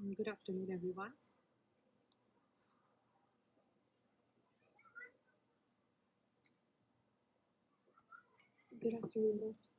Good afternoon, everyone. Good afternoon, Doctor.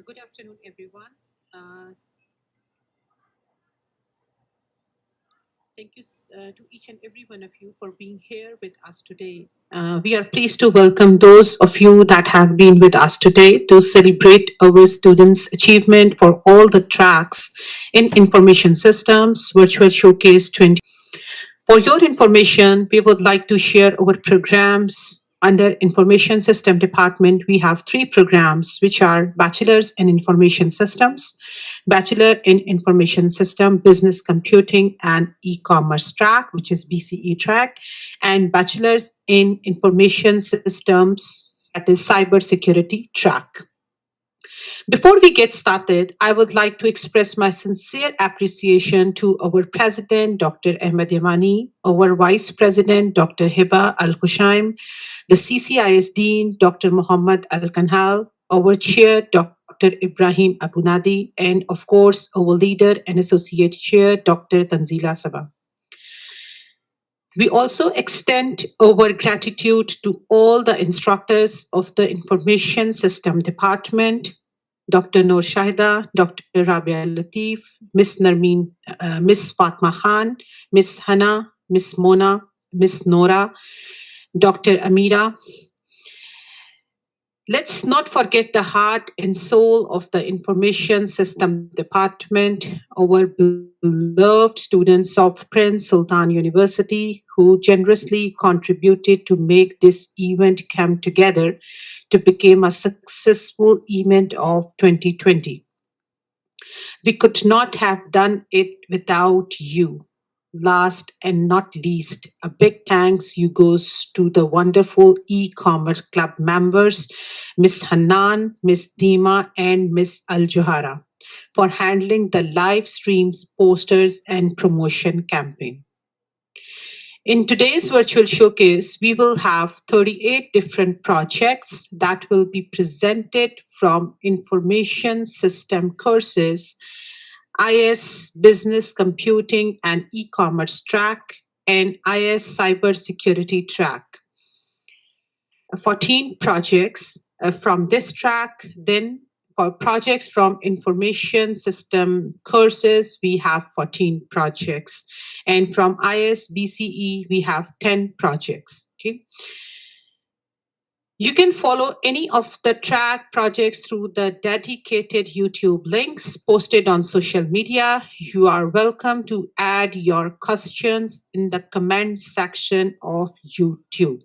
Good afternoon, everyone. Uh, Thank you to each and every one of you for being here with us today. We are pleased to welcome those of you that have been with us today to celebrate our students' achievement for all the tracks in Information Systems Virtual Showcase 20. For your information, we would like to share our programs under Information System Department. We have three programs, which are Bachelor's in Information Systems, Bachelor in Information System, Business Computing and E-commerce track, which is BCE track, and Bachelor's in Information Systems, that is Cybersecurity track. Before we get started, I would like to express my sincere appreciation to our President, Dr. Ahmed Yamani, our Vice President, Dr. Hiba Al Hushaim, the CCIS Dean, Dr. Muhammad Al Kanhal, our Chair, Dr. Ibrahim Abunadi, and of course, our Leader and Associate Chair, Dr. Tanzila Sabah. We also extend our gratitude to all the instructors of the Information System Department, Dr. Noor Shahida, Dr. Rabia Latif, Miss Narmeen, Miss Fatma Khan, Miss Hana, Miss Mona, Miss Nora, Dr. Amira. Let's not forget the heart and soul of the Information System Department, our beloved students of Prince Sultan University, who generously contributed to make this event come together to become a successful event of 2020. We could not have done it without you. Last and not least, a big thanks you goes to the wonderful e-commerce club members, Miss Hanan, Miss Dima, and Miss Al Johara for handling the live streams, posters, and promotion campaign. In today's virtual showcase, we will have 38 different projects that will be presented from information system courses, IS Business Computing and E-commerce track, and IS Cybersecurity track. 14 projects from this track. Then for projects from information system courses, we have 14 projects. And from ISBCE, we have 10 projects. Okay. You can follow any of the track projects through the dedicated YouTube links posted on social media. You are welcome to add your questions in the comment section of YouTube.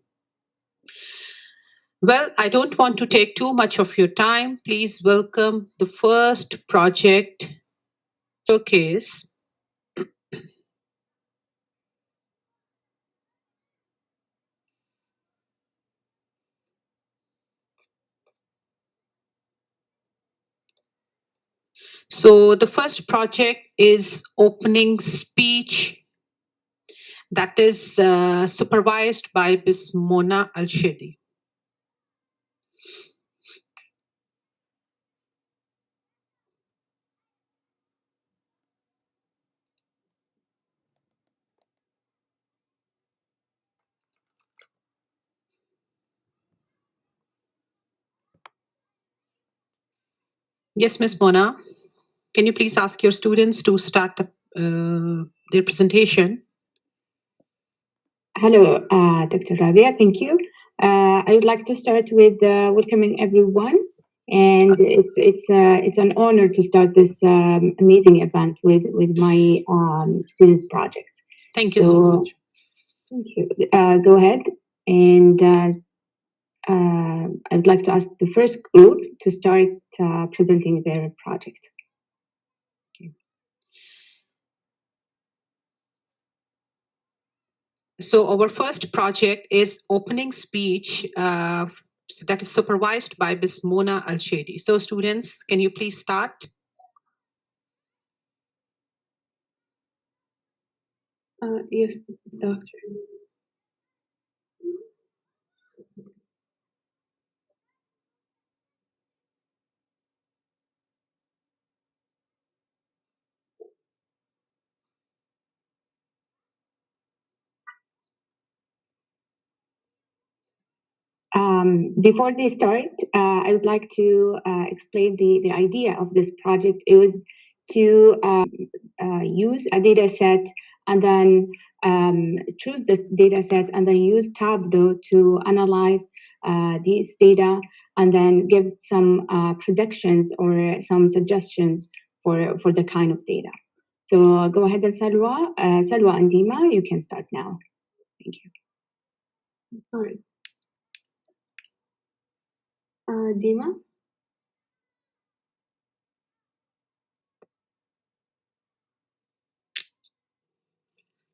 Well, I don't want to take too much of your time. Please welcome the first project showcase. So the first project is opening speech that is supervised by Ms. Mona Al-Shedi. Yes, Ms. Mona, can you please ask your students to start their presentation? Hello, Dr. Rabia. Thank you. I would like to start with welcoming everyone and it's an honor to start this amazing event with my students project. Thank you so So much. thank you. Go ahead, and I would like to ask the first group to start presenting their project. So our first project is opening speech that is supervised by Ms. Mona Al-Shadi. So students, can you please start? Yes, doctor. Before they start, I would like to explain the idea of this project. It was to use a data set and then choose this data set and then use Tableau to analyze these data and then give some predictions or some suggestions for the kind of data. So go ahead and Salwa and Dima, you can start now. Thank you. All right. Dima?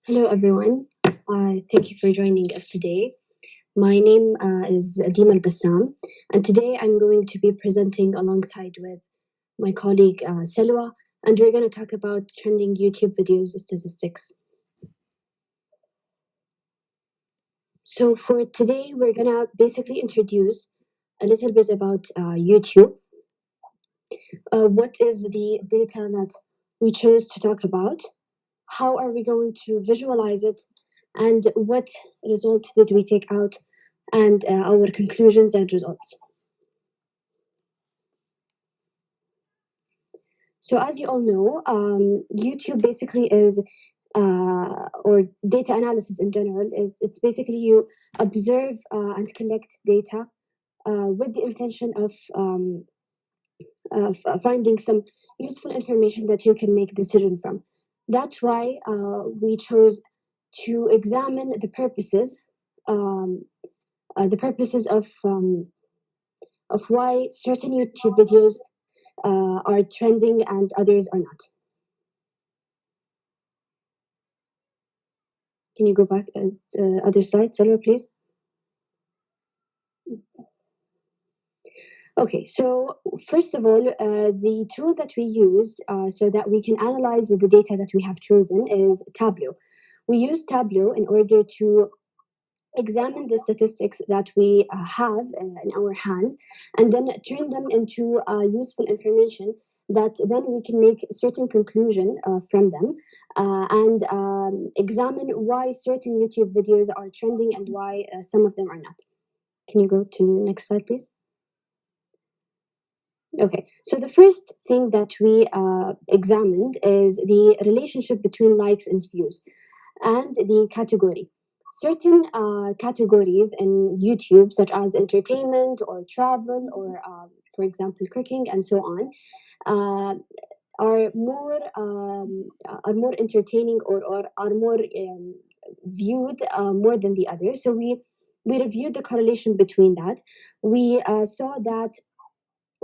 Hello, everyone. Thank you for joining us today. My name is Dima Al-Bassam, and today I'm going to be presenting alongside with my colleague Selwa, and we're going to talk about trending YouTube videos statistics. So for today, we're going to basically introduce a little bit about YouTube. What is the data that we chose to talk about? How are we going to visualize it? And what result did we take out? And our conclusions and results. So as you all know, YouTube basically is, or data analysis in general, is it's basically you observe and collect data with the intention of finding some useful information that you can make decision from. That's why we chose to examine um, the purposes of why certain YouTube videos are trending and others are not. Can you go back other slide, Selma, please? Okay, so first of all, the tool that we used so that we can analyze the data that we have chosen is Tableau. We use Tableau in order to examine the statistics that we have in our hand and then turn them into useful information that then we can make certain conclusion from them and examine why certain YouTube videos are trending and why some of them are not. Can you go to the next slide, please? Okay, so the first thing that we examined is the relationship between likes and views and the category. Certain categories in YouTube, such as entertainment or travel or, for example, cooking and so on, uh, are more entertaining or are more viewed more than the other. So we reviewed the correlation between that. We saw that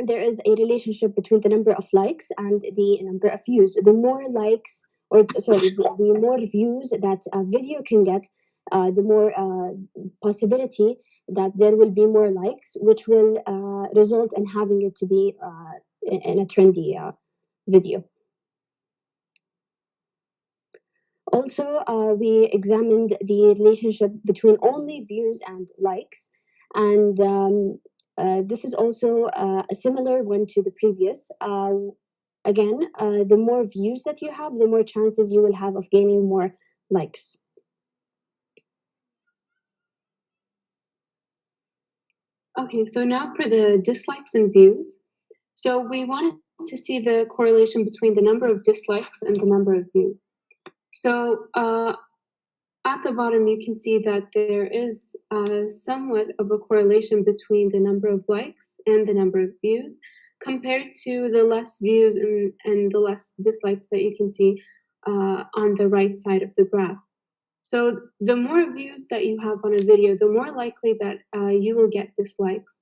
there is a relationship between the number of likes and the number of views. The more likes, or sorry, the more views that a video can get, the more possibility that there will be more likes, which will result in having it to be in a trendy video. Also, we examined the relationship between only views and likes, and this is also a similar one to the previous. Again, the more views that you have, the more chances you will have of gaining more likes. Okay, so now for the dislikes and views. So we wanted to see the correlation between the number of dislikes and the number of views. So at the bottom, you can see that there is somewhat of a correlation between the number of likes and the number of views compared to the less views and the less dislikes that you can see on the right side of the graph. So the more views that you have on a video, the more likely that you will get dislikes.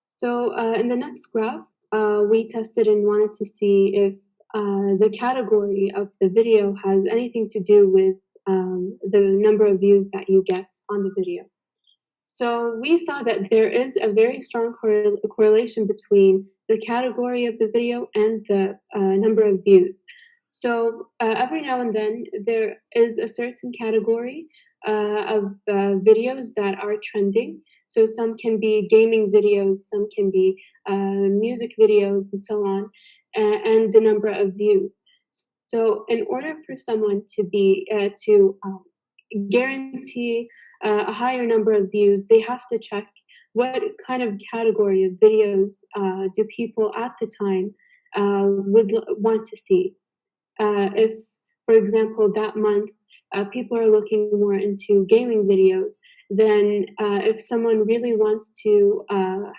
So in the next graph, we tested and wanted to see if the category of the video has anything to do with the number of views that you get on the video. So we saw that there is a very strong correlation between the category of the video and the number of views. So every now and then there is a certain category of videos that are trending. So some can be gaming videos, some can be music videos, and so on, and the number of views. So in order for someone to be to guarantee a higher number of views, they have to check what kind of category of videos do people at the time want to see. If, for example, that month people are looking more into gaming videos, then if someone really wants to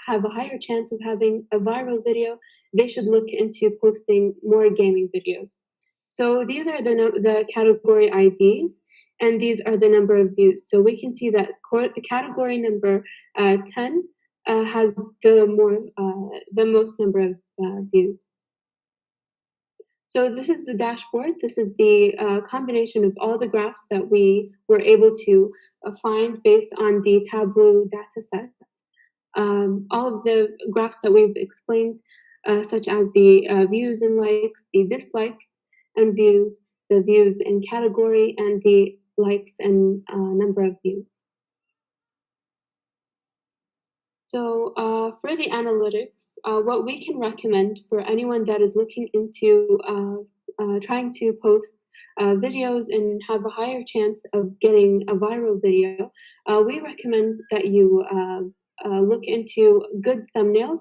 have a higher chance of having a viral video, they should look into posting more gaming videos. So these are the category IDs, and these are the number of views. So we can see that category number 10 has the most number of views. So this is the dashboard. This is the combination of all the graphs that we were able to find based on the Tableau dataset. All of the graphs that we've explained, such as the views and likes, the dislikes and views, the views in category, and the likes and number of views. So for the analytics, what we can recommend for anyone that is looking into trying to post videos and have a higher chance of getting a viral video, we recommend that you look into good thumbnails.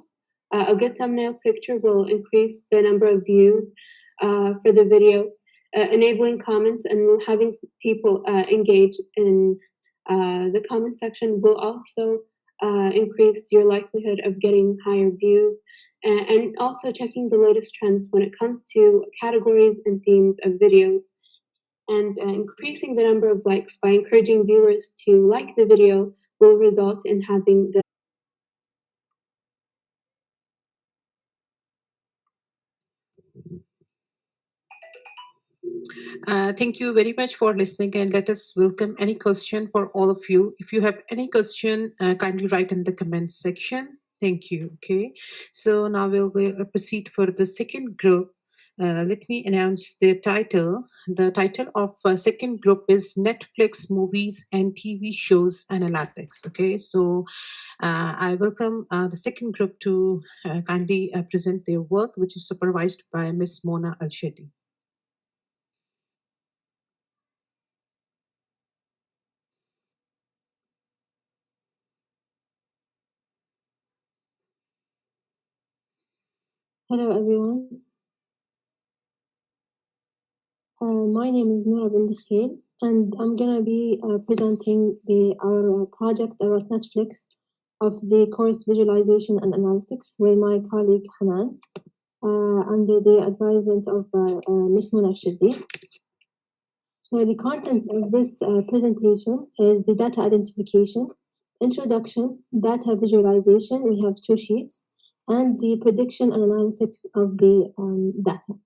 A good thumbnail picture will increase the number of views for the video, enabling comments and having people engage in the comment section will also increase your likelihood of getting higher views, and also checking the latest trends when it comes to categories and themes of videos, and increasing the number of likes by encouraging viewers to like the video will result in having the thank you very much for listening, and let us welcome any question for all of you. If you have any question, kindly write in the comment section. Thank you. Okay, so now we'll proceed for the second group. Let me announce the title. The title of second group is Netflix movies and TV shows analytics. Okay, so I welcome the second group to kindly present their work, which is supervised by Miss Mona Al-Shedi. Hello everyone. My name is Noura bin Dakhil, and I'm gonna be presenting our project about Netflix of the course visualization and analytics with my colleague Hanan under the advisement of Ms. Mona Shiddi. So the contents of this presentation is the data identification, introduction, data visualization. We have 2 sheets, and the prediction and analytics of the data.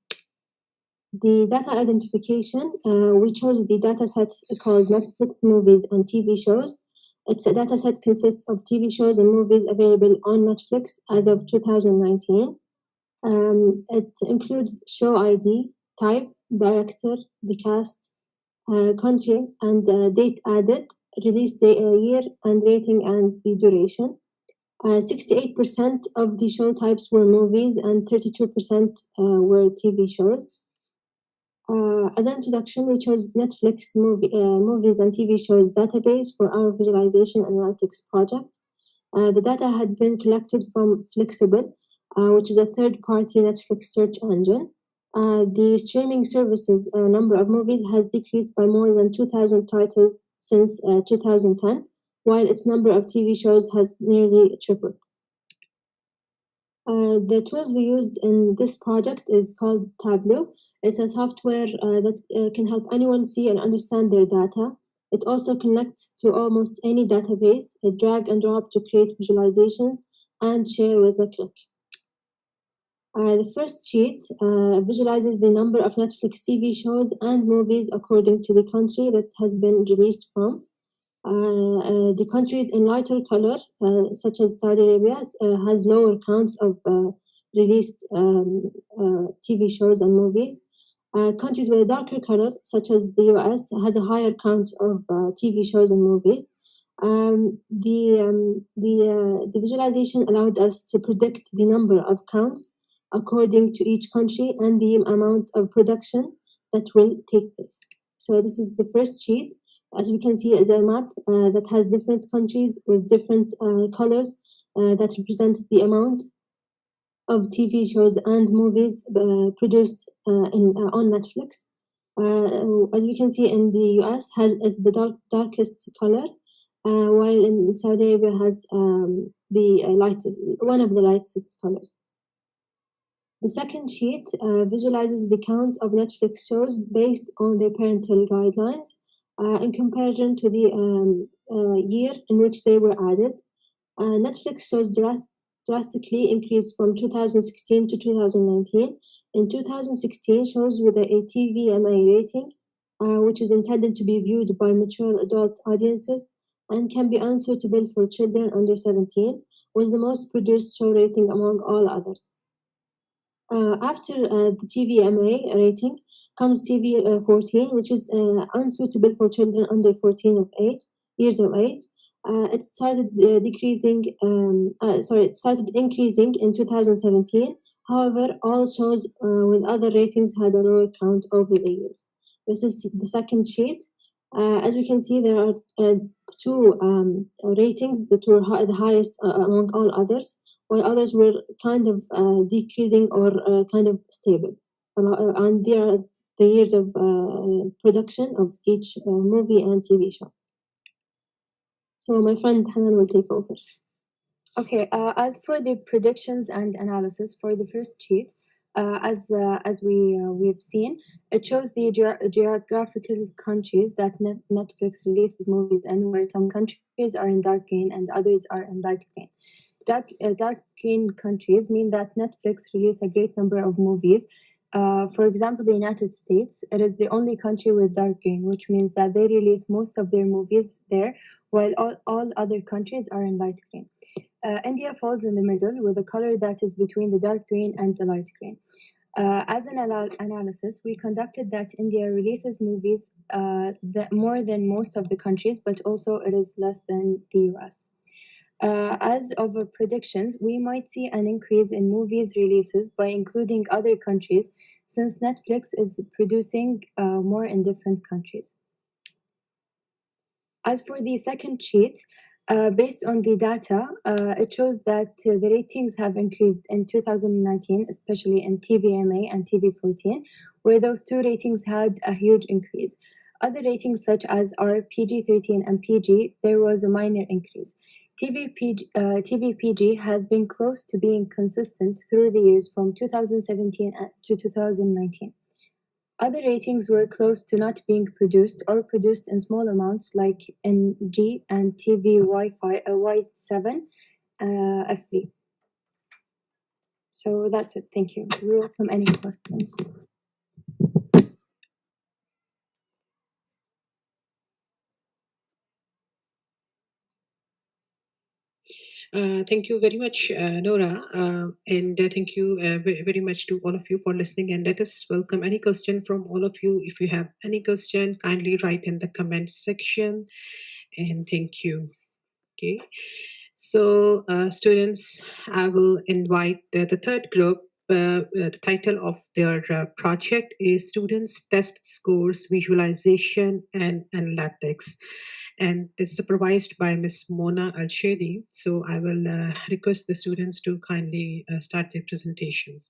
The data identification, we chose the data set called Netflix movies and TV shows. Its a data set consists of TV shows and movies available on Netflix as of 2019. It includes show ID, type, director, the cast, country, and date added, release day, year, and rating and the duration. 68% of the show types were movies and 32% were TV shows. As an introduction, we chose Netflix movies and TV shows database for our visualization analytics project. The data had been collected from Flexible, which is a third-party Netflix search engine. The streaming services number of movies has decreased by more than 2,000 titles since 2010, while its number of TV shows has nearly tripled. The tools we used in this project is called Tableau. It's a software that can help anyone see and understand their data. It also connects to almost any database. Drag and drop to create visualizations and share with a click. The first sheet visualizes the number of Netflix TV shows and movies according to the country that has been released from. The countries in lighter color, such as Saudi Arabia, has lower counts of released TV shows and movies. Countries with a darker color, such as the US, has a higher count of TV shows and movies. The visualization allowed us to predict the number of counts according to each country and the amount of production that will take place. So this is the first sheet. As we can see, is a map that has different countries with different colors that represents the amount of TV shows and movies produced on Netflix. As we can see, in the US is the darkest color, while in Saudi Arabia has the lightest, one of the lightest colors. The second sheet visualizes the count of Netflix shows based on their parental guidelines in comparison to the year in which they were added. Netflix shows drastically increased from 2016 to 2019. In 2016, shows with a TVMA rating, which is intended to be viewed by mature adult audiences and can be unsuitable for children under 17, was the most produced show rating among all others. After the TVMA rating comes TV 14, which is unsuitable for children under 14 of age, years of age. It started it started increasing in 2017. However, all shows with other ratings had a lower count over the years. This is the second sheet. As we can see, there are two ratings that were the highest among all others, while others were kind of decreasing or kind of stable. And there are the years of production of each movie and TV show. So my friend Hanan will take over. Okay, as for the predictions and analysis for the first sheet, as we've seen, it shows the geographical countries that Netflix releases movies in, where some countries are in dark green and others are in light green. Dark green countries mean that Netflix release a great number of movies. For example, the United States, it is the only country with dark green, which means that they release most of their movies there, while all other countries are in light green. India falls in the middle with a color that is between the dark green and the light green. As an analysis, we conducted that India releases movies that more than most of the countries, but also it is less than the US. As of predictions, we might see an increase in movies releases by including other countries, since Netflix is producing more in different countries. As for the second sheet, based on the data, it shows that the ratings have increased in 2019, especially in TVMA and TV14, where those two ratings had a huge increase. Other ratings such as are PG-13 and PG, there was a minor increase. TVPG has been close to being consistent through the years from 2017 to 2019. Other ratings were close to not being produced or produced in small amounts, like NG and TV Y7 FV. So that's it. Thank you. We welcome any questions. Thank you very much, Nora, and thank you very much to all of you for listening. And let us welcome any question from all of you. If you have any question, kindly write in the comment section. And thank you. Okay. So, students, I will invite the third group. The title of their project is Students Test Scores Visualization and Analytics, and it's supervised by Ms. Mona Al-Shadi. So I will request the students to kindly start their presentations.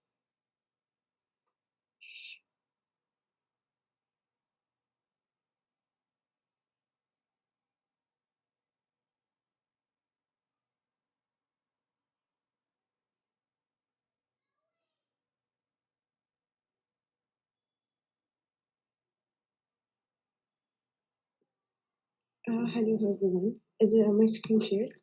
Hello everyone. Is my screen shared?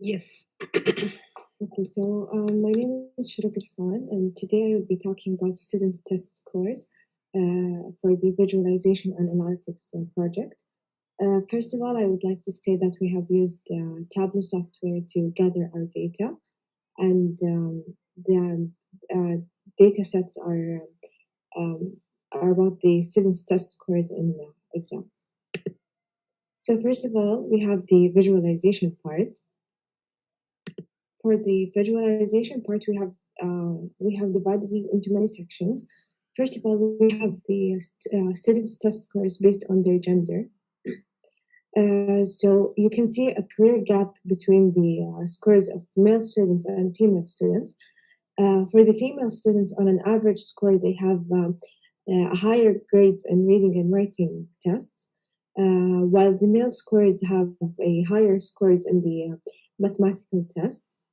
Yes. Okay, so my name is Shuruk Hassan, and today I will be talking about student test scores for the visualization and analytics project. First of all, I would like to say that we have used Tableau software to gather our data, and the data sets um, are about the students' test scores in exams. So first of all, we have the visualization part. For the visualization part, we have divided it into many sections. First of all, we have the students' test scores based on their gender. So you can see a clear gap between the scores of male students and female students. For the female students, on an average score, they have higher grades in reading and writing tests, while the male scores have a higher scores in the mathematical tests.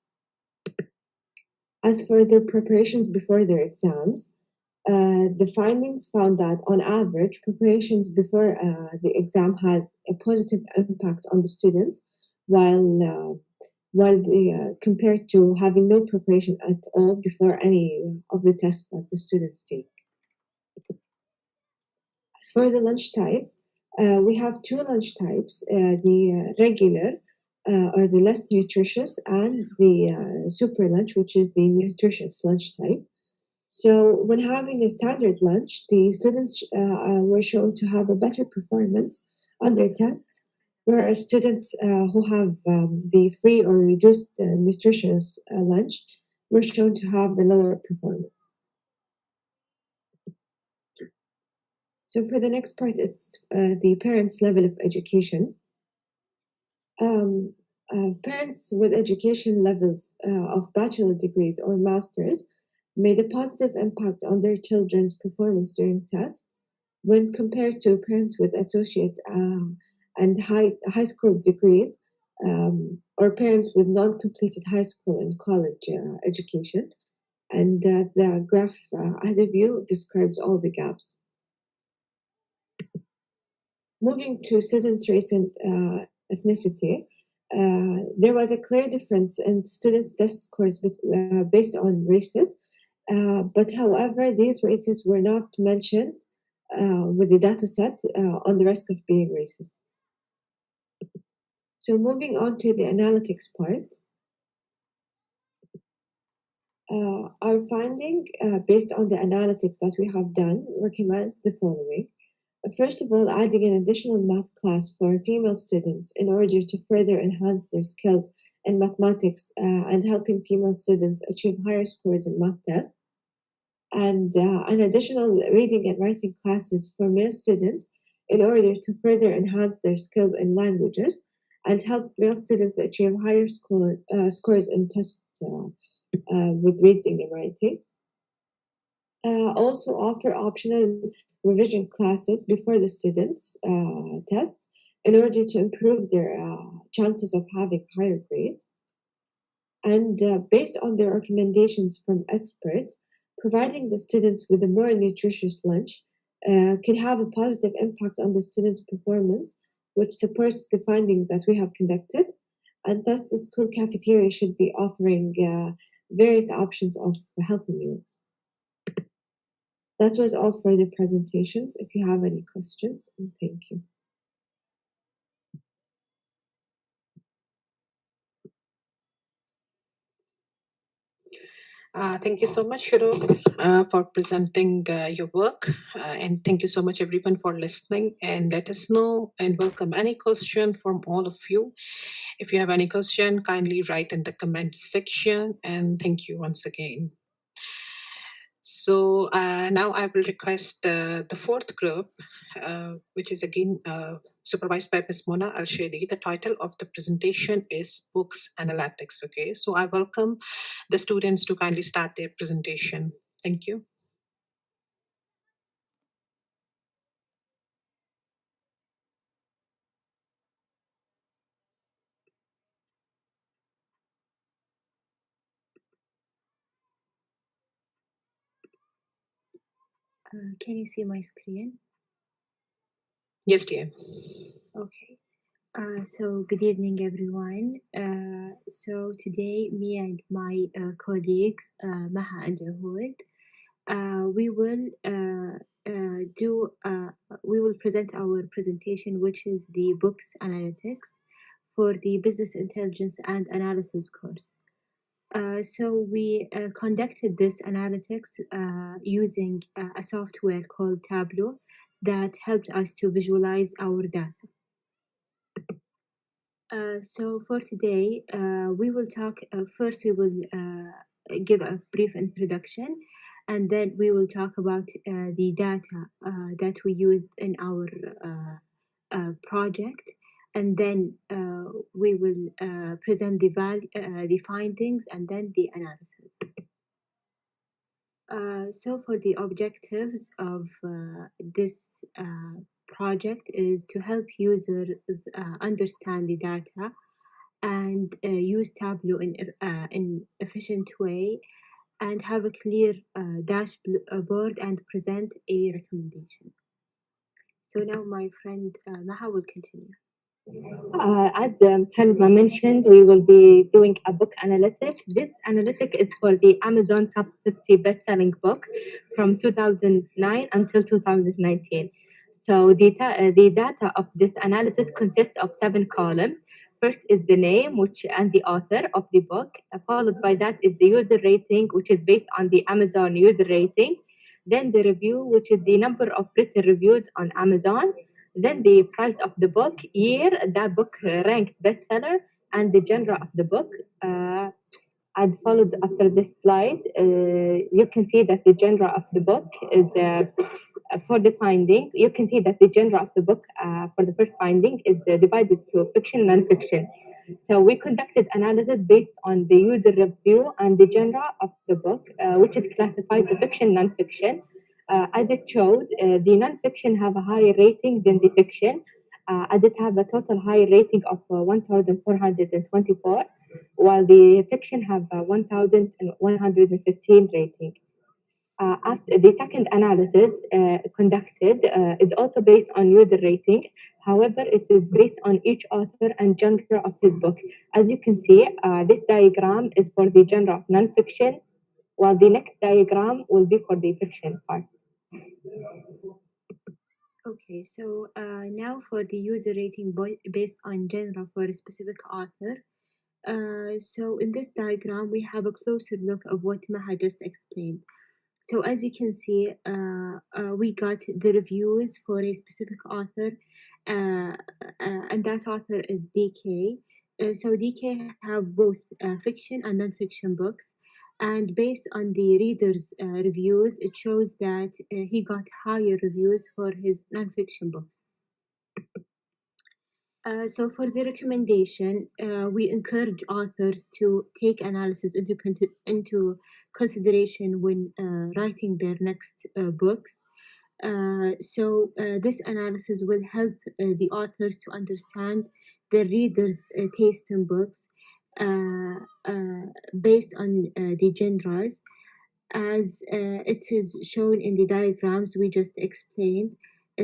As for their preparations before their exams, the findings found that on average, preparations before the exam has a positive impact on the students, compared to having no preparation at all before any of the tests that the students take. As for the lunch type, we have two lunch types: the regular, or the less nutritious, and the super lunch, which is the nutritious lunch type. So, when having a standard lunch, the students were shown to have a better performance on their tests, whereas students who have the free or reduced nutritious lunch were shown to have the lower performance. So, for the next part, it's the parents' level of education. Um, Parents with education levels of bachelor degrees or masters made a positive impact on their children's performance during tests when compared to parents with associate and high school degrees, or parents with non-completed high school and college education. And the graph ahead of you describes all the gaps. Moving to students' race and ethnicity, there was a clear difference in students' test scores based on races. But however, these races were not mentioned with the data set on the risk of being racist. So moving on to the analytics part, our finding based on the analytics that we have done recommend the following. First of all, adding an additional math class for female students in order to further enhance their skills in mathematics and helping female students achieve higher scores in math tests. And an additional reading and writing classes for male students in order to further enhance their skills in languages and help male students achieve higher scores in tests with reading and writing. Also offer optional revision classes before the students test in order to improve their chances of having higher grades. And based on their recommendations from experts, providing the students with a more nutritious lunch could have a positive impact on the students' performance, which supports the findings that we have conducted. And thus, the school cafeteria should be offering various options of healthy meals. That was all for the presentations. If you have any questions, and thank you. Thank you so much, Shiro, for presenting your work. And thank you so much, everyone, for listening. And let us know and welcome any question from all of you. If you have any question, kindly write in the comment section. And thank you once again. So now I will request the fourth group, which is again supervised by Ms. Mona Al-Shadi. The title of the presentation is Books Analytics. Okay, so I welcome the students to kindly start their presentation. Thank you. Can you see my screen? Yes, dear. Okay. So good evening, everyone. So today, me and my colleagues, Maha and Ahood, we will do. We will present our presentation, which is the books analytics for the business intelligence and analysis course. So we conducted this analytics using a software called Tableau that helped us to visualize our data. So for today, we will talk. First, we will give a brief introduction, and then we will talk about the data that we used in our project, and then we will present the findings, and then the analysis. So for the objectives of this project is to help users understand the data and use Tableau in efficient way and have a clear dashboard and present a recommendation. So now my friend Maha will continue. As Selma mentioned, we will be doing a book analytic. This analytic is for the Amazon Top 50 best-selling book from 2009 until 2019. So the data of this analysis consists of 7 columns. First is the name, which and the author of the book. Followed by that is the user rating, which is based on the Amazon user rating. Then the review, which is the number of written reviews on Amazon. Then the price of the book, year that book ranked bestseller, and the genre of the book. And followed after this slide, you can see that the genre of the book is for the finding. You can see that the genre of the book for the first finding is divided to fiction and non-fiction. So we conducted analysis based on the user review and the genre of the book, which is classified to fiction, non-fiction. As it shows, the non-fiction have a higher rating than the fiction, as it have a total higher rating of 1,424, while the fiction have 1,115 rating. After the second analysis conducted is also based on user rating. However, it is based on each author and genre of his book. As you can see, this diagram is for the genre of non-fiction, while the next diagram will be for the fiction part. Okay, so now for the user rating based on genre for a specific author. So in this diagram, we have a closer look of what Maha just explained. So as you can see, we got the reviews for a specific author, and that author is DK. So DK have both fiction and non-fiction books, and based on the readers' reviews, it shows that he got higher reviews for his non-fiction books. So for the recommendation, we encourage authors to take analysis into consideration when writing their next books. So this analysis will help the authors to understand the readers' taste in books based on the genres, as it is shown in the diagrams we just explained.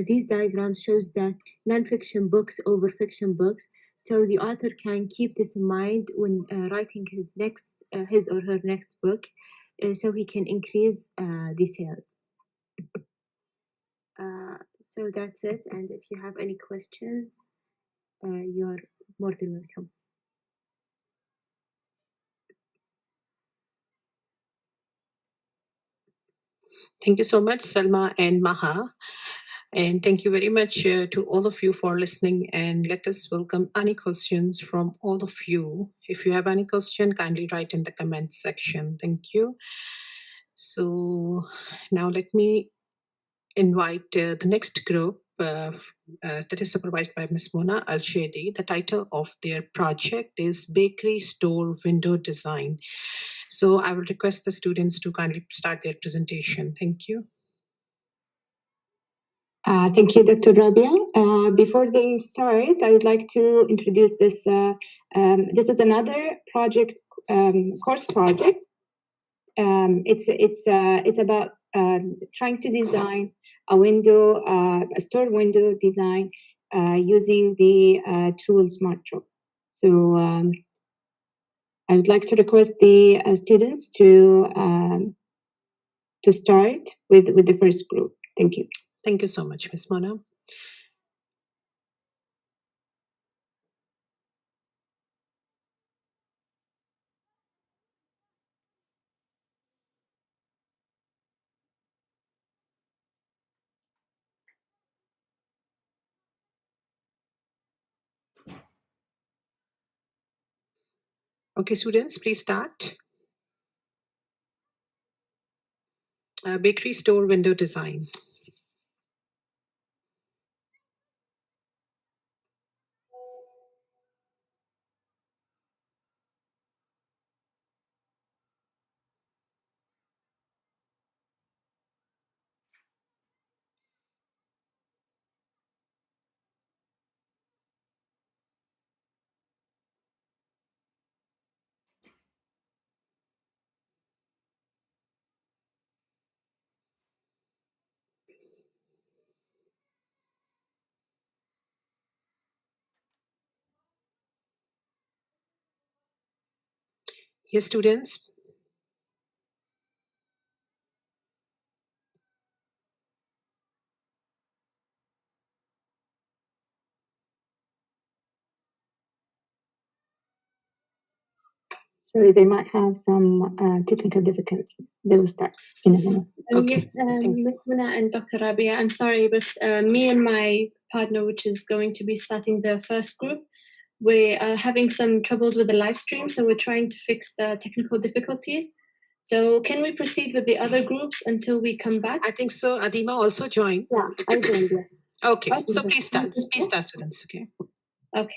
These diagrams shows that nonfiction books over fiction books, so the author can keep this in mind when writing his or her next book, so he can increase the sales. So that's it, and if you have any questions, you're more than welcome. Thank you so much, Salma and Maha. And thank you very much to all of you for listening. And let us welcome any questions from all of you. If you have any question, kindly write in the comment section. Thank you. So now let me invite the next group that is supervised by Ms. Mona Al-Shadi. The title of their project is Bakery Store Window Design. So I will request the students to kindly start their presentation. Thank you. Thank you, Dr. Rabia. Before they start, I would like to introduce this. This is another project, course project. It's about trying to design a window, a store window design using the tool Smart Draw. So I would like to request the students to start with the first group. Thank you. Thank you so much, Ms. Mona. Okay, students, please start. Bakery store window design. Yes, students. Sorry, they might have some technical difficulties. They will start in a minute. Okay. Yes, Ms. Muna and Dr. Rabia, I'm sorry, but me and my partner, which is going to be starting the first group, we are having some troubles with the live stream, so we're trying to fix the technical difficulties. So can we proceed with the other groups until we come back? I think so. Adima also joined. Yeah, I joined, yes. Okay, so please start. Please start, students. Okay. Okay.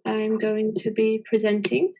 I'm going to be presenting.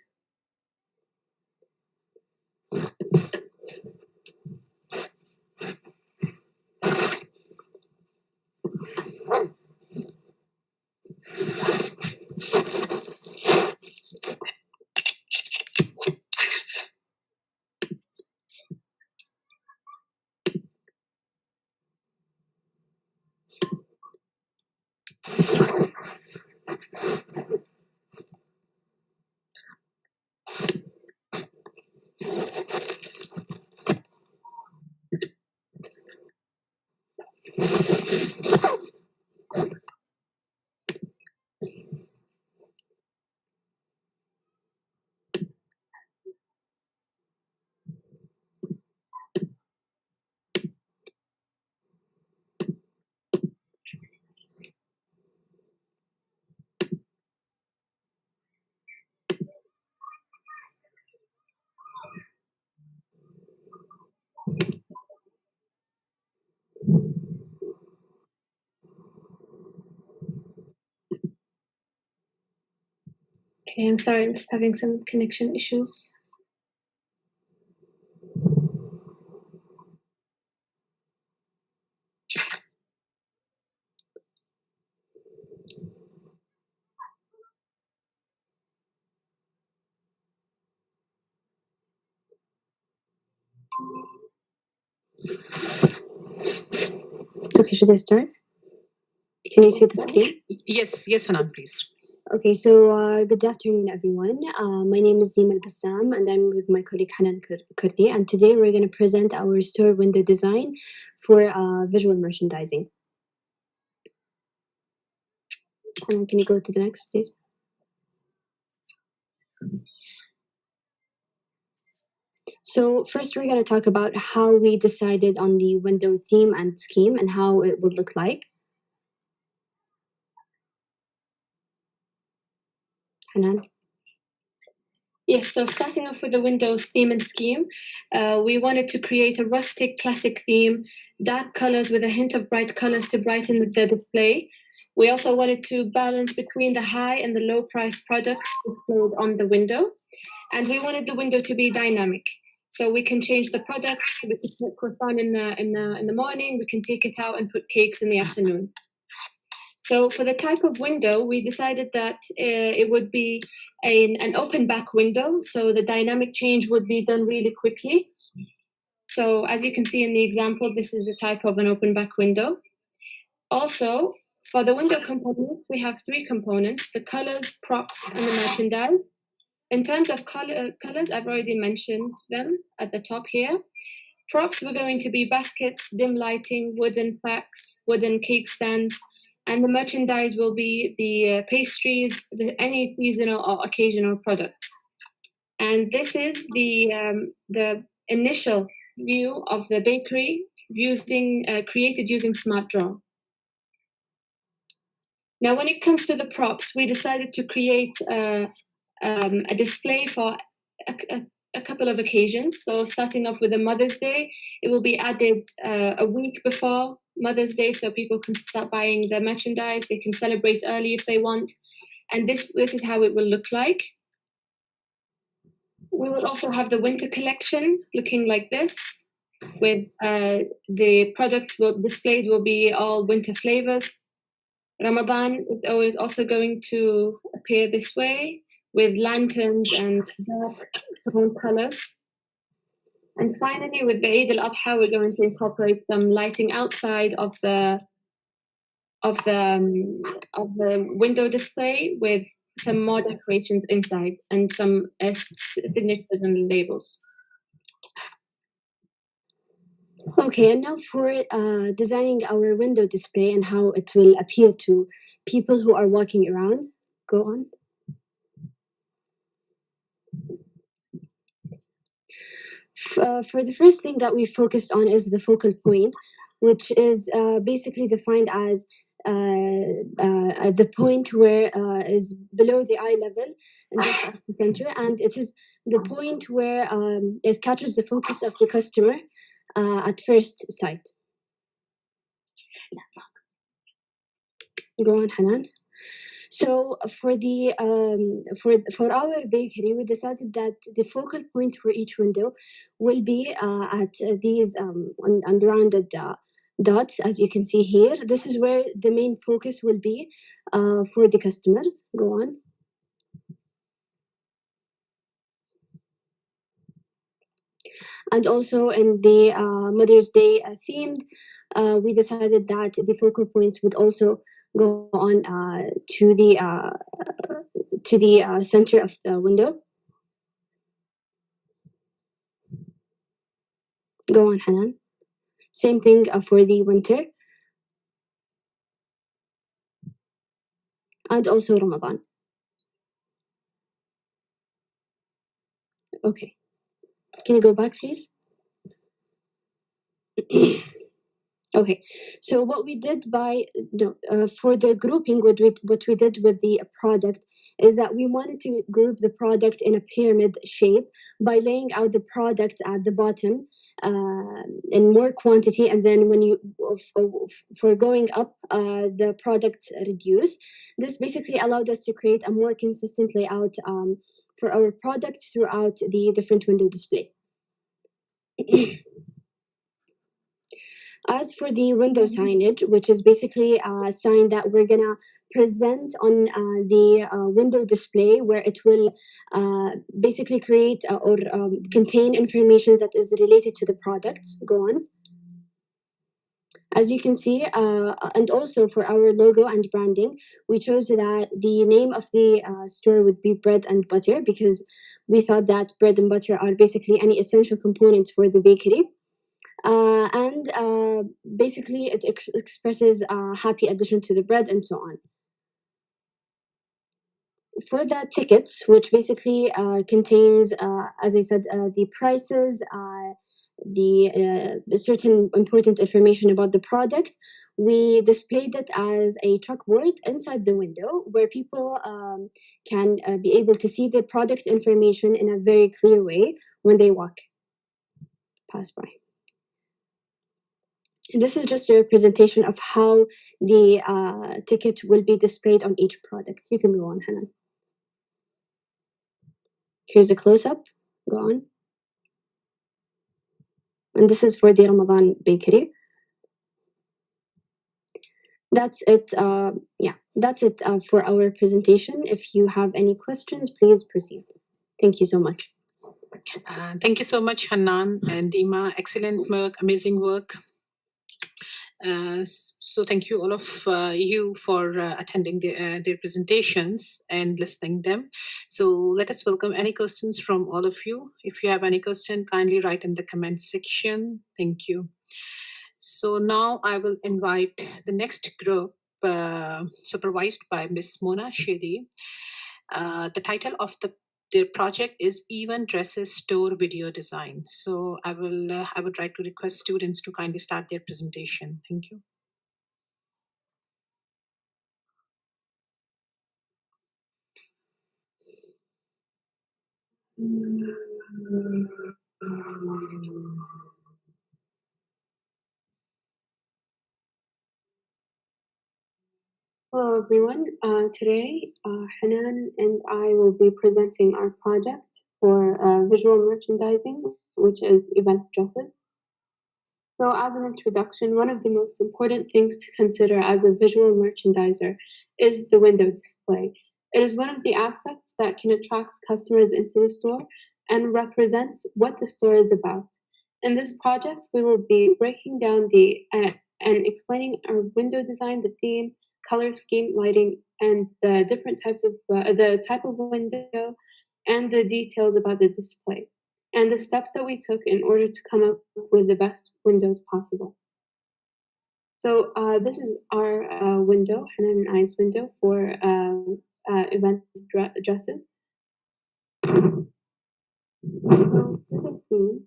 Okay, I'm sorry, I'm just having some connection issues. Okay, should I start? Can you see the screen? Yes, yes, Hanan, please. Okay, so good afternoon, everyone. My name is Zima Bassam, and I'm with my colleague Hanan Kurdi. And today we're going to present our store window design for visual merchandising. Hanan, can you go to the next, please? So first, we're going to talk about how we decided on the window theme and scheme and how it would look like. Hanan? Yes, so starting off with the Windows theme and scheme, we wanted to create a rustic classic theme, dark colors with a hint of bright colors to brighten the display. We also wanted to balance between the high and the low price products displayed on the window. And we wanted the window to be dynamic. So we can change the products. We can put croissant in the morning. We can take it out and put cakes in the afternoon. So for the type of window, we decided that it would be an open back window. So the dynamic change would be done really quickly. So as you can see in the example, this is a type of an open back window. Also, for the window components, we have three components: the colors, props, and the merchandise. In terms of colors, I've already mentioned them at the top here. Props were going to be baskets, dim lighting, wooden plaques, wooden cake stands, and the merchandise will be the pastries, any seasonal or occasional products. And this is the initial view of the bakery created using Smart Draw. Now, when it comes to the props, we decided to create a display for a couple of occasions. So starting off with a Mother's Day, it will be added a week before Mother's Day, so people can start buying the merchandise. They can celebrate early if they want. And this is how it will look like. We will also have the winter collection looking like this, with the products displayed will be all winter flavors. Ramadan is always also going to appear this way, with lanterns and dark tone colors. And finally, with the Eid al-Adha, we're going to incorporate some lighting outside of the window display, with some more decorations inside and some signatures and labels. Okay, and now for designing our window display and how it will appeal to people who are walking around. Go on. For the first thing that we focused on is the focal point, which is basically defined as the point where is below the eye level and just at the center, and it is the point where it catches the focus of the customer at first sight. Go on, Hanan. So for the for our bakery, we decided that the focal point for each window will be at these unrounded dots, as you can see here. This is where the main focus will be for the customers. Go on. And also in the Mother's Day themed, we decided that the focal points would also go on to the center of the window. Go on, Hanan. Same thing for the winter. And also Ramadan. Okay. Can you go back, please? Okay, so what we did for the grouping, what we did with the product is that we wanted to group the product in a pyramid shape by laying out the product at the bottom in more quantity, and then when you for going up, the products reduce. This basically allowed us to create a more consistent layout for our product throughout the different window display. As for the window signage, which is basically a sign that we're gonna present on the window display, where it will basically create or contain information that is related to the product. Go on. As you can see, and also for our logo and branding, we chose that the name of the store would be Bread and Butter, because we thought that bread and butter are basically any essential components for the bakery. And basically it expresses a happy addition to the bread and so on. For the tickets, which basically contains, as I said, the prices, the certain important information about the product, we displayed it as a chalkboard inside the window, where people can be able to see the product information in a very clear way when they pass by. This is just a representation of how the ticket will be displayed on each product. You can go on, Hanan. Here's a close-up. Go on. And this is for the Ramadan bakery. That's it. That's it for our presentation. If you have any questions, please proceed. Thank you so much. Thank you so much, Hanan and Dima. Excellent work, amazing work. So thank you all of you for attending their presentations and listening them. So let us welcome any questions from all of you. If you have any question, kindly write in the comment section. Thank you. So now I will invite the next group, supervised by Miss Mona Shedi. The title of their project is Event Dresses Store Video Design. So I would like to request students to kindly start their presentation. Thank you. Hello everyone. Today, Hanan and I will be presenting our project for visual merchandising, which is event dresses. So, as an introduction, one of the most important things to consider as a visual merchandiser is the window display. It is one of the aspects that can attract customers into the store and represents what the store is about. In this project, we will be breaking down and explaining our window design, the theme, color scheme, lighting, and the different types of the type of window, and the details about the display and the steps that we took in order to come up with the best windows possible. So this is our window, Hanan and I's window for event dresses. So for the theme,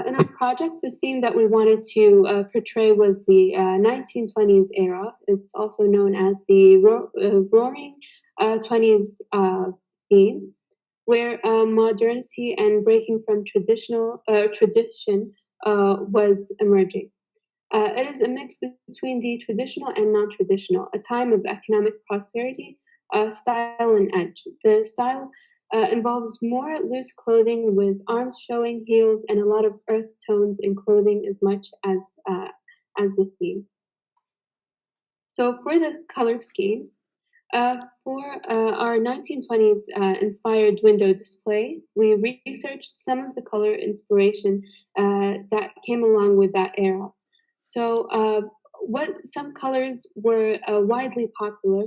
in our project, the theme that we wanted to portray was the 1920s era. It's also known as the Roaring 20s theme, where modernity and breaking from tradition was emerging. It is a mix between the traditional and non-traditional, a time of economic prosperity, style, and edge. The style involves more loose clothing with arms showing, heels, and a lot of earth tones in clothing as much as the theme. So for the color scheme, for our 1920s inspired window display, we researched some of the color inspiration that came along with that era. So, what some colors were widely popular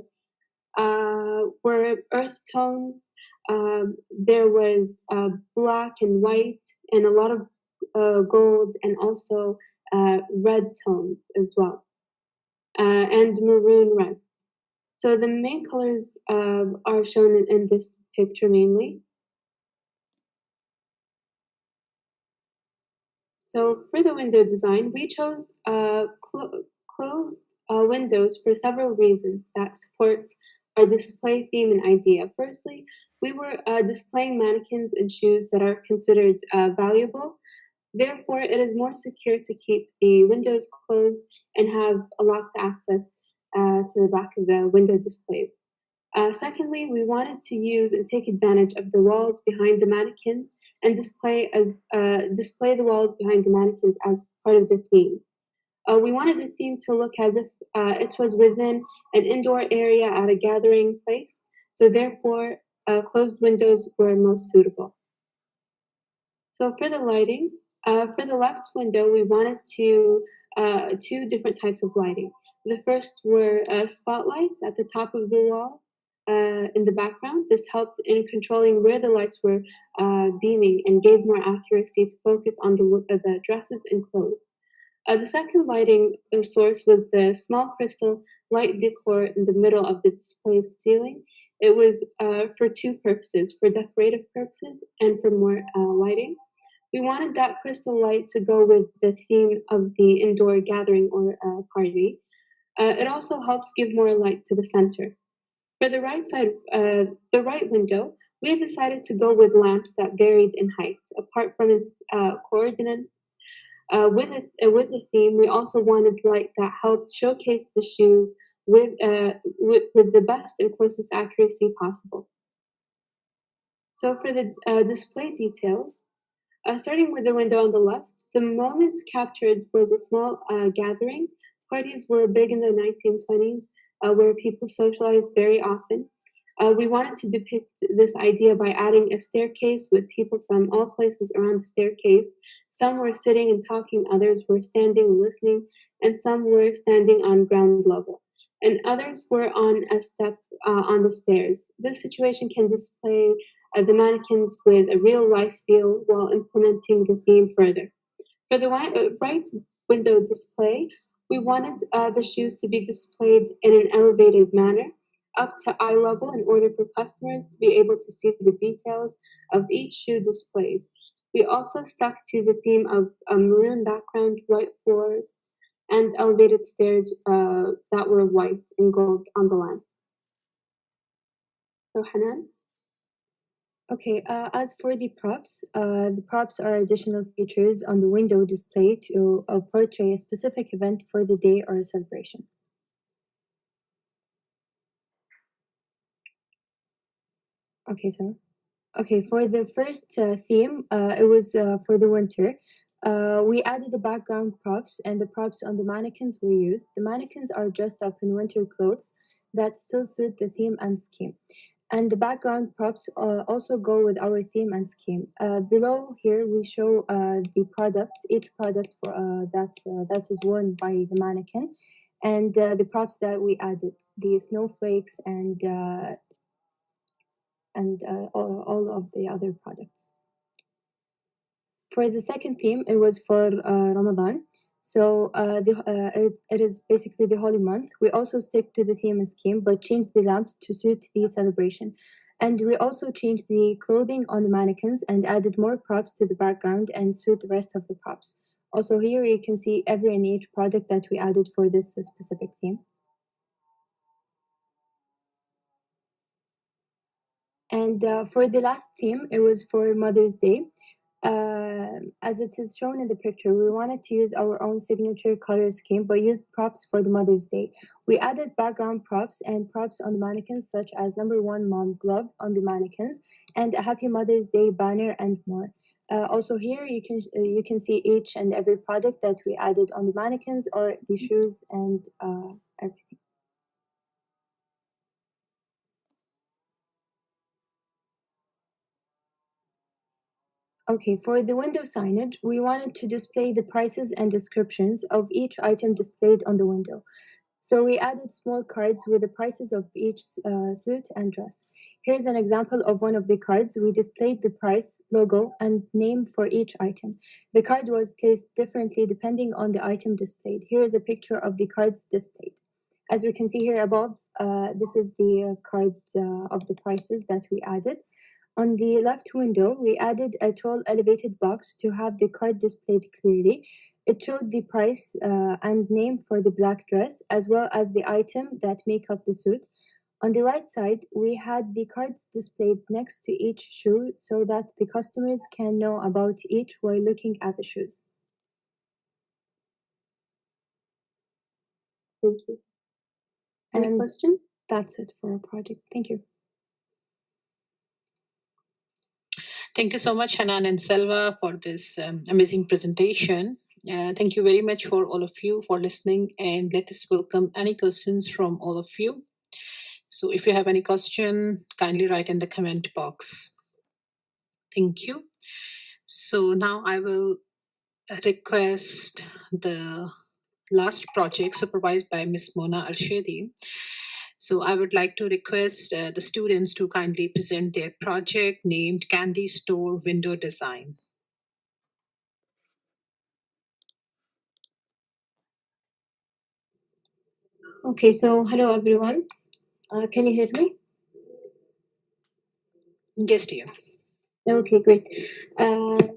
were earth tones. There was black and white, and a lot of gold, and also red tones as well, and maroon red. So the main colors are shown in this picture mainly. So for the window design, we chose closed windows for several reasons that support our display theme and idea. Firstly, we were displaying mannequins and shoes that are considered valuable. Therefore, it is more secure to keep the windows closed and have a locked access to the back of the window displays. Secondly, we wanted to use and take advantage of the walls behind the mannequins and display the walls behind the mannequins as part of the theme. We wanted the theme to look as if it was within an indoor area at a gathering place, so therefore, closed windows were most suitable. So for the lighting, for the left window, we wanted to two different types of lighting. The first were spotlights at the top of the wall in the background. This helped in controlling where the lights were beaming and gave more accuracy to focus on the dresses and clothes. The second lighting source was the small crystal light decor in the middle of the display's ceiling. It was for two purposes, for decorative purposes and for more lighting. We wanted that crystal light to go with the theme of the indoor gathering or party. It also helps give more light to the center. For the right side, the right window, we have decided to go with lamps that varied in height. Apart from its coordinates, with the theme, we also wanted light that helped showcase the shoes with the best and closest accuracy possible. So for the display details, starting with the window on the left, the moment captured was a small gathering. Parties were big in the 1920s, where people socialized very often. We wanted to depict this idea by adding a staircase with people from all places around the staircase. Some were sitting and talking, others were standing and listening, and some were standing on ground level, and others were on a step on the stairs. This situation can display the mannequins with a real life feel while implementing the theme further. For the right window display, we wanted the shoes to be displayed in an elevated manner, up to eye level, in order for customers to be able to see the details of each shoe displayed. We also stuck to the theme of a maroon background, white floor, and elevated stairs that were white and gold on the lamps. So, Hanan? Okay, as for the props are additional features on the window display to portray a specific event for the day or a celebration. Okay, so for the first theme, it was for the winter. We added the background props, and the props on the mannequins were used. The mannequins are dressed up in winter clothes that still suit the theme and scheme. And the background props also go with our theme and scheme. Below here, we show the products, each product that is worn by the mannequin, and the props that we added, the snowflakes and all of the other products. For the second theme, it was for Ramadan. So it is basically the holy month. We also stick to the theme and scheme, but change the lamps to suit the celebration. And we also changed the clothing on the mannequins and added more props to the background and suit the rest of the props. Also here you can see every and each product that we added for this specific theme. And for the last theme, it was for Mother's Day. As it is shown in the picture, we wanted to use our own signature color scheme, but used props for the Mother's Day. We added background props and props on the mannequins, such as number one mom glove on the mannequins, and a Happy Mother's Day banner, and more. Also here, you can see each and every product that we added on the mannequins or the shoes and everything. Okay, for the window signage, we wanted to display the prices and descriptions of each item displayed on the window. So we added small cards with the prices of each suit and dress. Here's an example of one of the cards. We displayed the price, logo, and name for each item. The card was placed differently depending on the item displayed. Here is a picture of the cards displayed. As we can see here above, this is the card of the prices that we added. On the left window, we added a tall elevated box to have the card displayed clearly. It showed the price and name for the black dress, as well as the item that make up the suit. On the right side, we had the cards displayed next to each shoe so that the customers can know about each while looking at the shoes. Thank you. Any And question? that's it for our project. Thank you. Thank you so much, Hanan and Selva, for this amazing presentation. Thank you very much for all of you for listening, and let us welcome any questions from all of you. So, if you have any question, kindly write in the comment box. Thank you. So now I will request the last project supervised by Ms. Mona Al-Shedi. So I would like to request the students to kindly present their project named Candy Store Window Design. Okay, so hello everyone. Can you hear me? Yes, dear. Okay, great.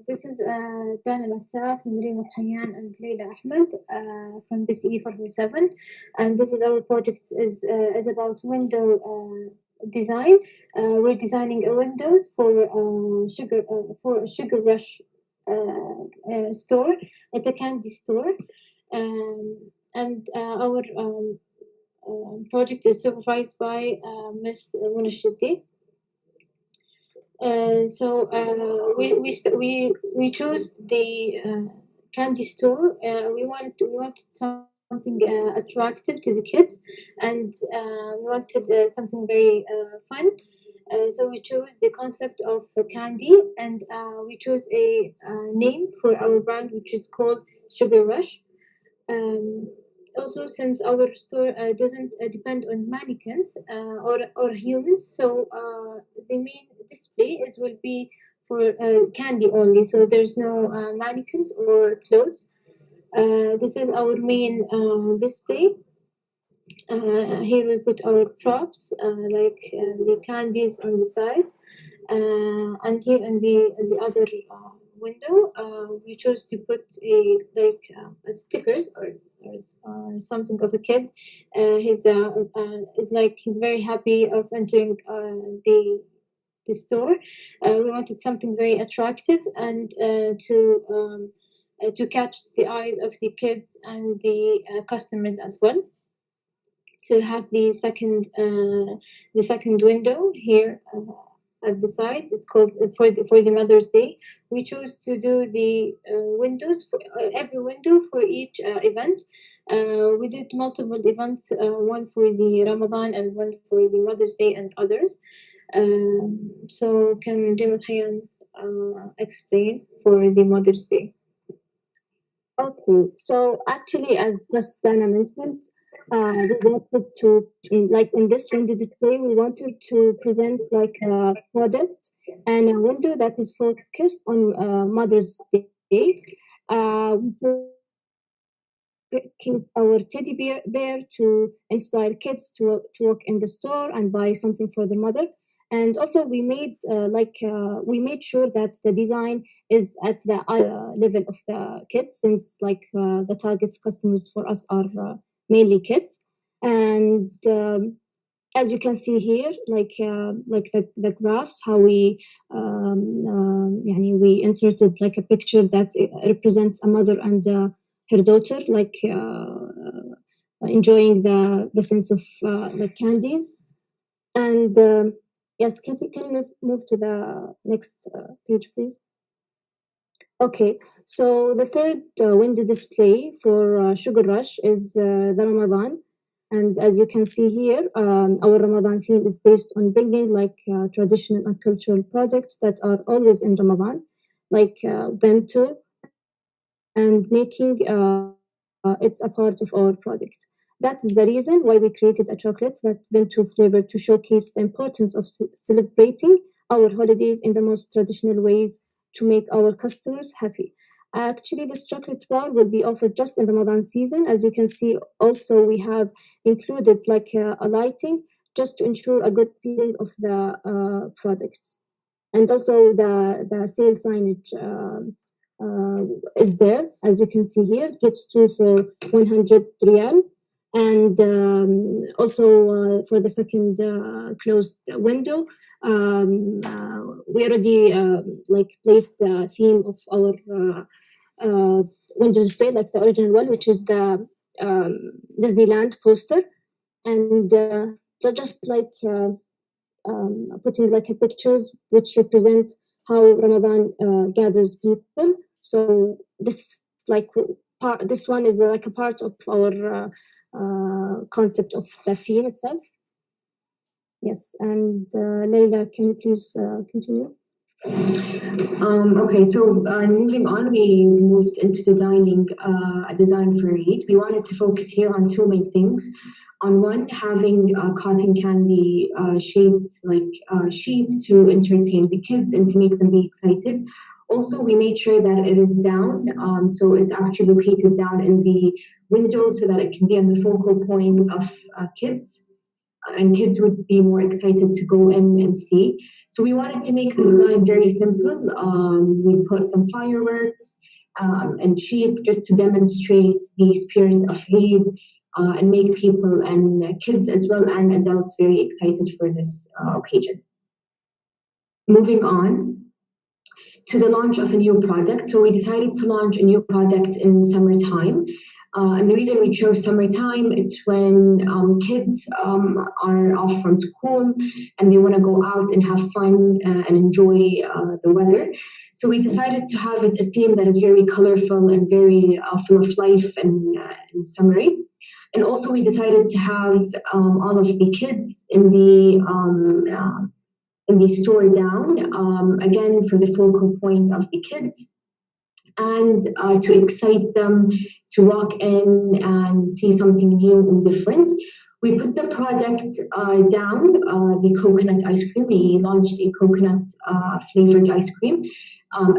This is Dana Nassaf, Nrima Hayyan, and Leila Ahmed from BCE 47, and this is our project is about window design. We're designing a windows for a Sugar Rush store. It's a candy store, and our project is supervised by Miss Muna Shiddi. We chose the candy store. We wanted something attractive to the kids, and we wanted something very fun. So we chose the concept of candy, and we chose a name for our brand, which is called Sugar Rush. Um, Also, since our store doesn't depend on mannequins or humans, so the main display is will be for candy only. So there's no mannequins or clothes. This is our main display. Here we put our props, like the candies on the side, and here in the other window, we chose to put a stickers or something of a kid. He's is like he's very happy of entering the store. We wanted something very attractive and to catch the eyes of the kids and the customers as well. To have the second window here at the side. It's called for the Mother's Day. We chose to do the windows for every window for each event. We did multiple events, one for the Ramadan and one for the Mother's Day and others. So can Dimothayan explain for the Mother's Day? Okay, so actually, as just Dana mentioned, we wanted to, like in this window display, we wanted to present like a product and a window that is focused on Mother's Day. Picking our bear to inspire kids to walk in the store and buy something for their mother. And also, we made sure that the design is at the eye level of the kids, since the target customers for us are mainly kids. And as you can see here, the graphs, how we inserted like a picture that represents a mother and her daughter, enjoying the sense of the candies. And yes, can you move to the next page, please? Okay, so the third window display for Sugar Rush is the Ramadan. And as you can see here, our Ramadan theme is based on bringing traditional and cultural products that are always in Ramadan, like bento, and making it's a part of our product. That is the reason why we created a chocolate that bento flavor to showcase the importance of celebrating our holidays in the most traditional ways to make our customers happy. Actually, this chocolate bar will be offered just in the Ramadan season. As you can see, also we have included a lighting just to ensure a good feeling of the products. And also the sales signage is there, as you can see here. Gets two for 100 riyal. And also for the second closed window, we already placed the theme of our window display, like the original one, which is the Disneyland poster. And so just putting like a pictures which represent how Ramadan gathers people. So this one is like a part of our concept of the theme itself. Yes, and Leila, can you please continue? Okay, so moving on, we moved into designing a design for Eid. We wanted to focus here on two main things. On one, having cotton candy shaped like sheep to entertain the kids and to make them be excited. Also, we made sure that it is down, so it's actually located down in the window so that it can be on the focal point of kids and kids would be more excited to go in and see. So we wanted to make the design very simple. We put some fireworks and sheep just to demonstrate the spirit of Eid and make people and kids as well and adults very excited for this occasion. Moving on to the launch of a new product. So we decided to launch a new product in summertime. And the reason we chose summertime, it's when kids are off from school and they want to go out and have fun and enjoy the weather. So we decided to have it a theme that is very colorful and very full of life and summery. And also we decided to have all of the kids in the store down, again for the focal point of the kids and to excite them to walk in and see something new and different. We put the product down, the coconut ice cream. We launched a coconut flavored ice cream,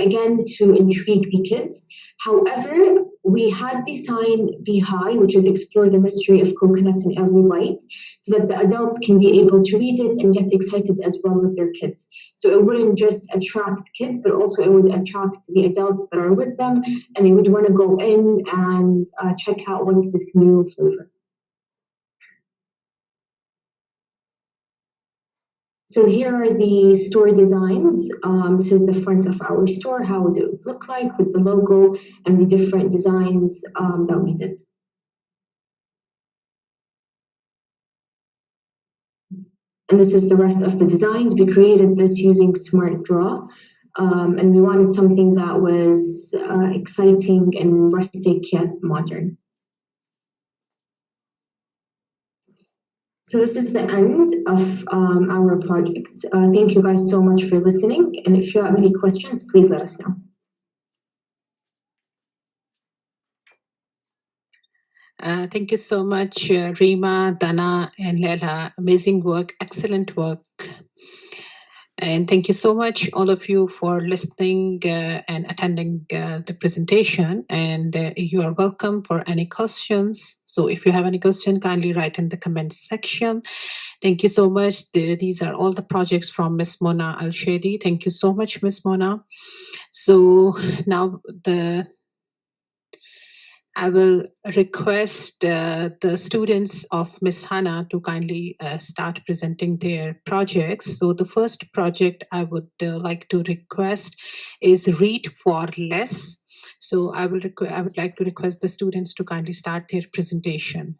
again to intrigue the kids. However, we had the sign be high, which is explore the mystery of coconuts in every bite, so that the adults can be able to read it and get excited as well with their kids. So it wouldn't just attract kids, but also it would attract the adults that are with them, and they would want to go in and check out what's this new flavor. So here are the store designs. This is the front of our store, how would it look like with the logo and the different designs that we did. And this is the rest of the designs. We created this using Smart Draw. And we wanted something that was exciting and rustic yet modern. So this is the end of our project. Thank you guys so much for listening. And if you have any questions, please let us know. Thank you so much, Rima, Dana, and Lela. Amazing work, excellent work. And thank you so much, all of you, for listening and attending the presentation. And you are welcome for any questions. So if you have any question, kindly write in the comment section. Thank you so much. These are all the projects from Miss Mona Al-Shadi. Thank you so much, Miss Mona. So now I will request the students of Miss Hannah to kindly start presenting their projects. So the first project I would like to request is Read for Less. So I would like to request the students to kindly start their presentation.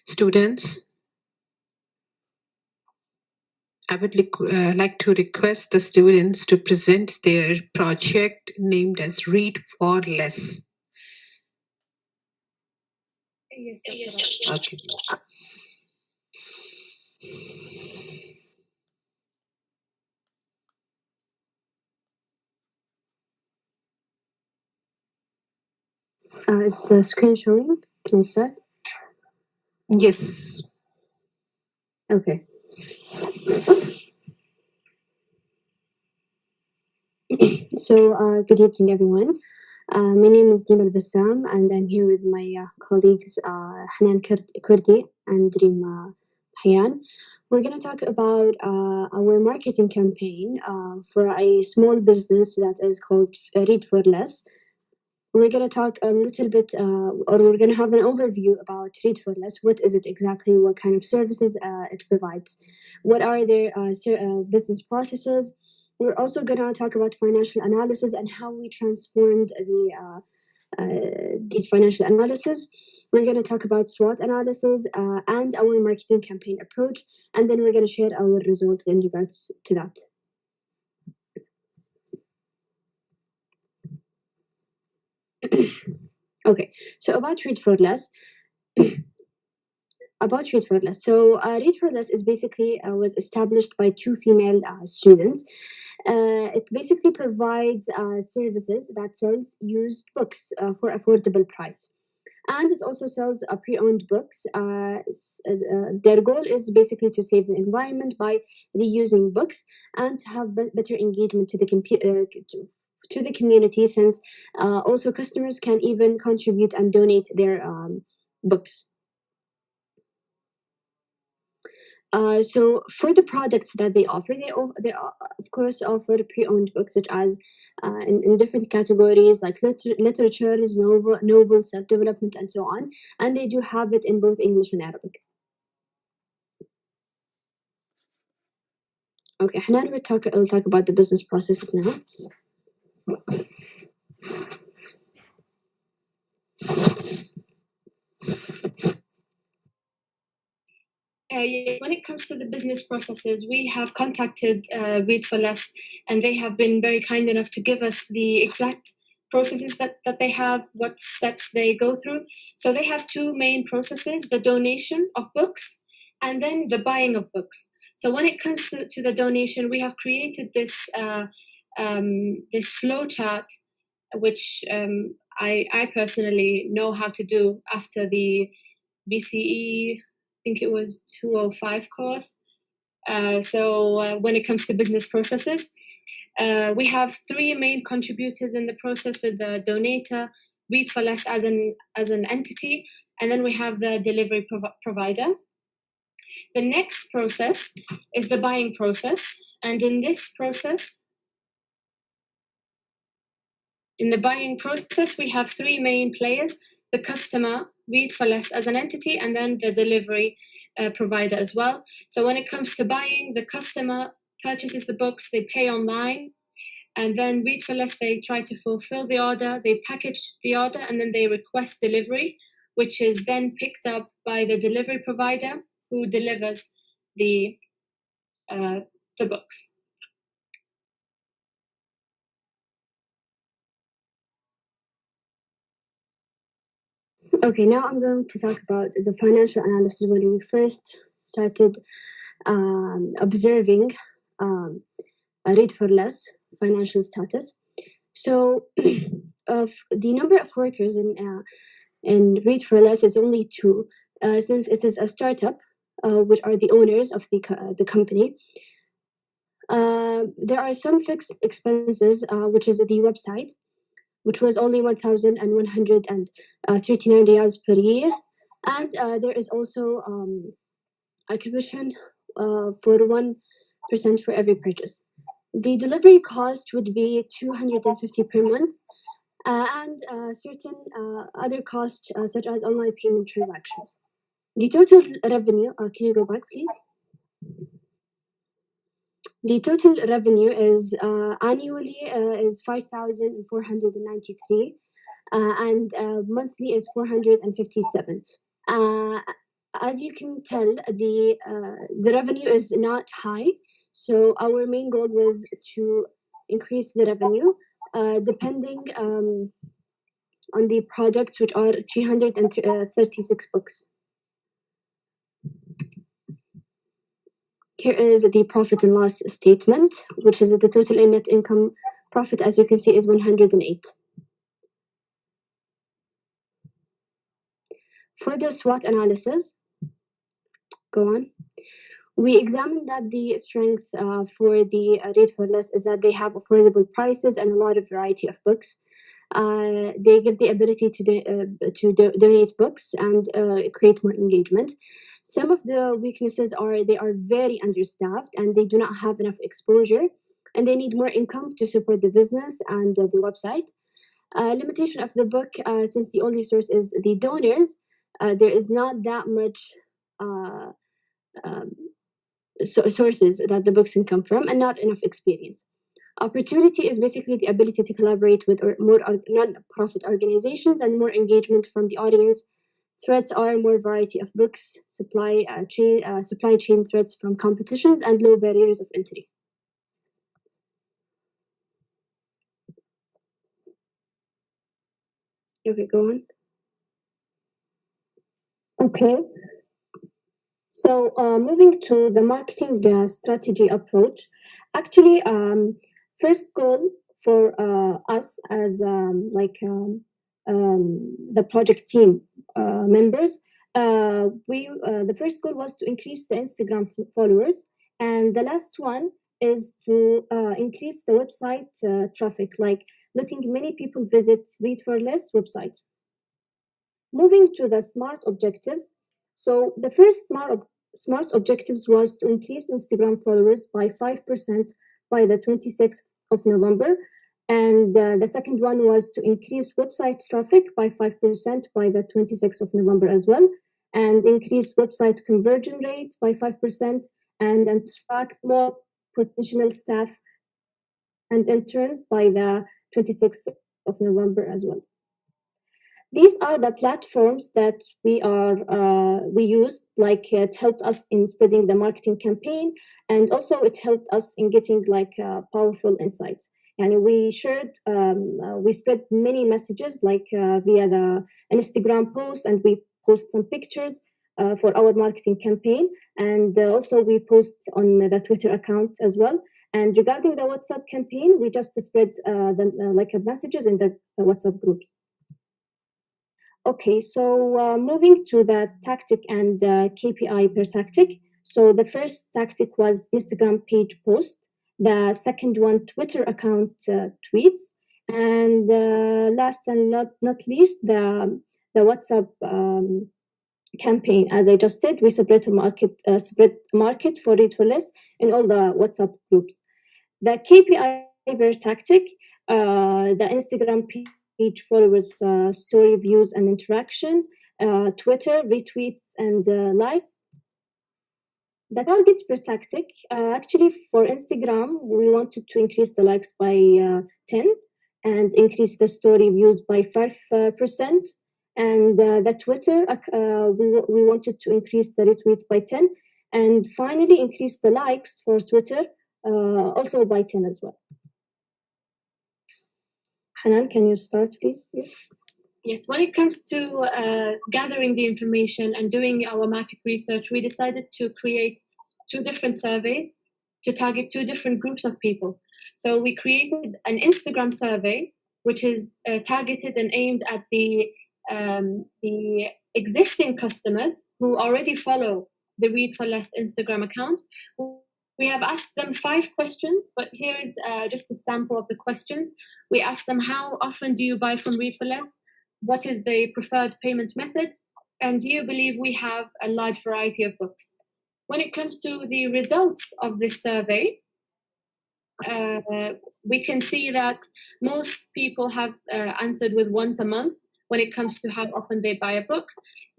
Students, I would like to request the students to present their project named as Read for Less. Yes, Okay. Is the screen showing? Can you start? Yes. Okay. So, good evening, everyone. My name is Dima Bassam, and I'm here with my colleagues Hanan Kurdi and Rima Hayan. We're going to talk about our marketing campaign for a small business that is called Read for Less. We're going to talk a little bit, or we're going to have an overview about Read for Less. What is it exactly? What kind of services it provides? What are their business processes? We're also going to talk about financial analysis and how we transformed these financial analysis. We're going to talk about SWOT analysis and our marketing campaign approach, and then we're going to share our results in regards to that. Okay, so about Read for Less. About Read for Less. So Read for Less is basically was established by two female students. It basically provides services that sells used books for affordable price. And it also sells pre-owned books. Their goal is basically to save the environment by reusing books and to have better engagement to the to the community, since also customers can even contribute and donate their books. So for the products that they offer, they of course offer pre-owned books such as in different categories like literature, novel, self-development, and so on. And they do have it in both English and Arabic. Okay, Hanan will talk about the business process now. When it comes to the business processes, we have contacted Read for Less, and they have been very kind enough to give us the exact processes that they have, what steps they go through. So they have two main processes: the donation of books and then the buying of books. So when it comes to the donation, we have created this this flow chart, which I personally know how to do after the BCE, I think it was 205 course. So when it comes to business processes, we have three main contributors in the process: with the donator, Read for Less as an entity, and then we have the delivery provider. The next process is the buying process, and in this process, in the buying process, we have three main players: the customer, Read for Less as an entity, and then the delivery provider as well. So when it comes to buying, the customer purchases the books, they pay online, and then Read for Less, they try to fulfill the order, they package the order, and then they request delivery, which is then picked up by the delivery provider who delivers the books. Okay, now I'm going to talk about the financial analysis when we first started observing Read for Less financial status. So of the number of workers in Read for Less is only two, since it is a startup, which are the owners of the company. There are some fixed expenses, which is the website, which was only 1,139 riyals per year. And there is also a commission for 1% for every purchase. The delivery cost would be 250 per month, and certain other costs such as online payment transactions. The total revenue, can you go back please? The total revenue is annually is 5,493, and monthly is 457. As you can tell, the revenue is not high, so our main goal was to increase the revenue, depending on the products, which are 336 books. Here is the profit and loss statement, which is the total in net income profit, as you can see, is 108. For the SWOT analysis, go on. We examined that the strength for the Read for Less is that they have affordable prices and a lot of variety of books. They give the ability to donate books and create more engagement. Some of the weaknesses are they are very understaffed and they do not have enough exposure, and they need more income to support the business and the website. Limitation of the book, since the only source is the donors, there is not that much sources that the books can come from, and not enough experience. Opportunity is basically the ability to collaborate with more non-profit organizations and more engagement from the audience. Threats are more variety of books, supply chain threats from competitions, and low barriers of entry. Okay, go on. Okay. So moving to the marketing strategy approach, actually, first goal for us as the project team members, the first goal was to increase the Instagram followers, and the last one is to increase the website traffic, like letting many people visit Read for Less website. Moving to the SMART objectives. So the first SMART objectives was to increase Instagram followers by 5% by the 26th of November. And the second one was to increase website traffic by 5% by the 26th of November as well, and increase website conversion rate by 5%, and attract more potential staff and interns by the 26th of November as well. These are the platforms that we used. Like it helped us in spreading the marketing campaign, and also it helped us in getting powerful insights. And we shared, we spread many messages via the Instagram post, and we post some pictures for our marketing campaign, and also we post on the Twitter account as well. And regarding the WhatsApp campaign, we just spread messages in the WhatsApp groups. Okay, so moving to the tactic and KPI per tactic. So the first tactic was Instagram page post. The second one, Twitter account tweets. And last and not least, the WhatsApp campaign. As I just said, we spread market for Read for Less in all the WhatsApp groups. The KPI per tactic, the Instagram page followers, story views and interaction, Twitter retweets and likes. The targets per tactic, actually for Instagram, we wanted to increase the likes by 10 and increase the story views by 5%. And the Twitter, we wanted to increase the retweets by 10, and finally increase the likes for Twitter also by 10 as well. Hanan, can you start, please? Yes, when it comes to gathering the information and doing our market research, we decided to create 2 different surveys to target 2 different groups of people. So we created an Instagram survey, which is targeted and aimed at the existing customers who already follow the Read for Less Instagram account. We have asked them 5 questions, but here is just a sample of the questions. We asked them, how often do you buy from Read for Less? What is the preferred payment method? And do you believe we have a large variety of books? When it comes to the results of this survey, we can see that most people have answered with once a month. When it comes to how often they buy a book,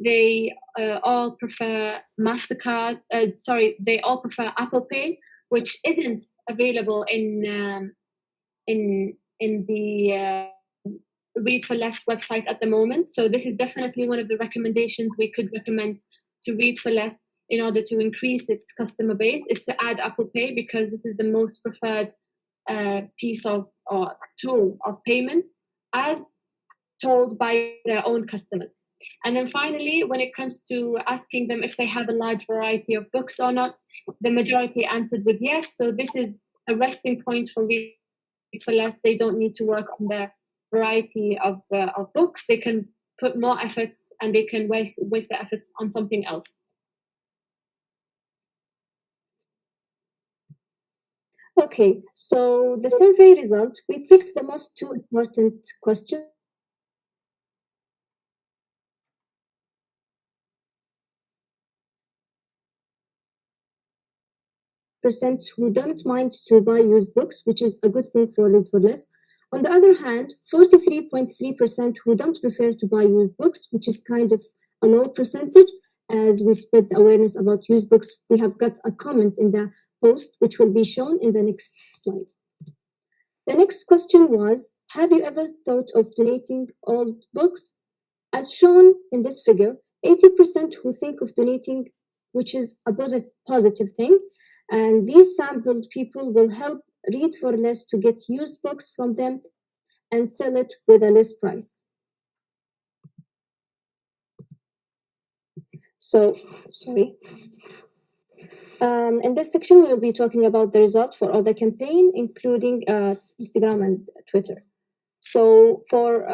they all prefer MasterCard. They all prefer Apple Pay, which isn't available in the Read for Less website at the moment. So this is definitely one of the recommendations we could recommend to Read for Less in order to increase its customer base, is to add Apple Pay, because this is the most preferred piece of or tool of payment as told by their own customers. And then finally, when it comes to asking them if they have a large variety of books or not, the majority answered with yes. So this is a resting point for Read for Less. They don't need to work on the variety of books. They can put more efforts, and they can waste the efforts on something else. Okay, so the survey result, we picked the most 2 important questions who don't mind to buy used books, which is a good thing for Read for Less. On the other hand, 43.3% who don't prefer to buy used books, which is kind of a low percentage. As we spread awareness about used books, we have got a comment in the post, which will be shown in the next slide. The next question was, have you ever thought of donating old books? As shown in this figure, 80% who think of donating, which is a positive thing, and these sampled people will help Read for Less to get used books from them and sell it with a list price. So, sorry. In this section, we'll be talking about the results for all the campaign, including Instagram and Twitter. So for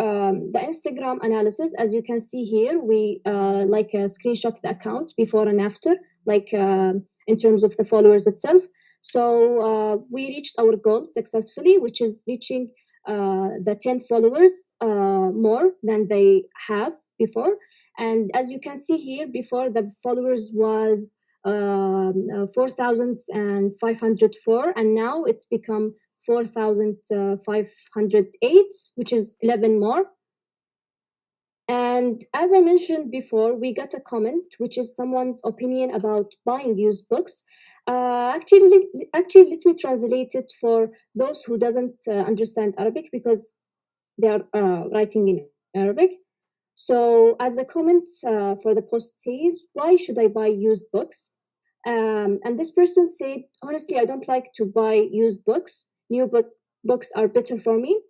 the Instagram analysis, as you can see here, we screenshot the account before and after, in terms of the followers itself. So we reached our goal successfully, which is reaching the 10 followers more than they have before. And as you can see here, before the followers was 4,504, and now it's become 4,508, which is 11 more. And as I mentioned before, we got a comment, which is someone's opinion about buying used books. Actually, let me translate it for those who doesn't understand Arabic, because they are writing in Arabic. So as the comment for the post says, why should I buy used books? And this person said, honestly, I don't like to buy used books. New books are better for me.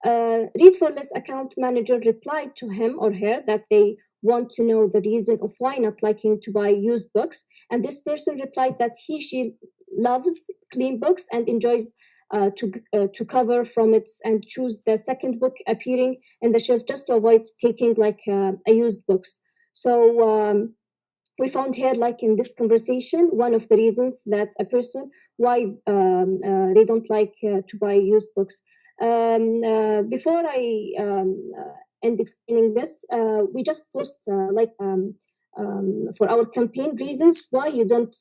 Read for Less account manager replied to him or her that they want to know the reason of why not liking to buy used books. And this person replied that she loves clean books and enjoys to cover from it and choose the second book appearing in the shelf just to avoid taking a used books. So we found here, in this conversation, one of the reasons that a person why they don't like to buy used books. Before I end explaining this, we just post for our campaign reasons why you don't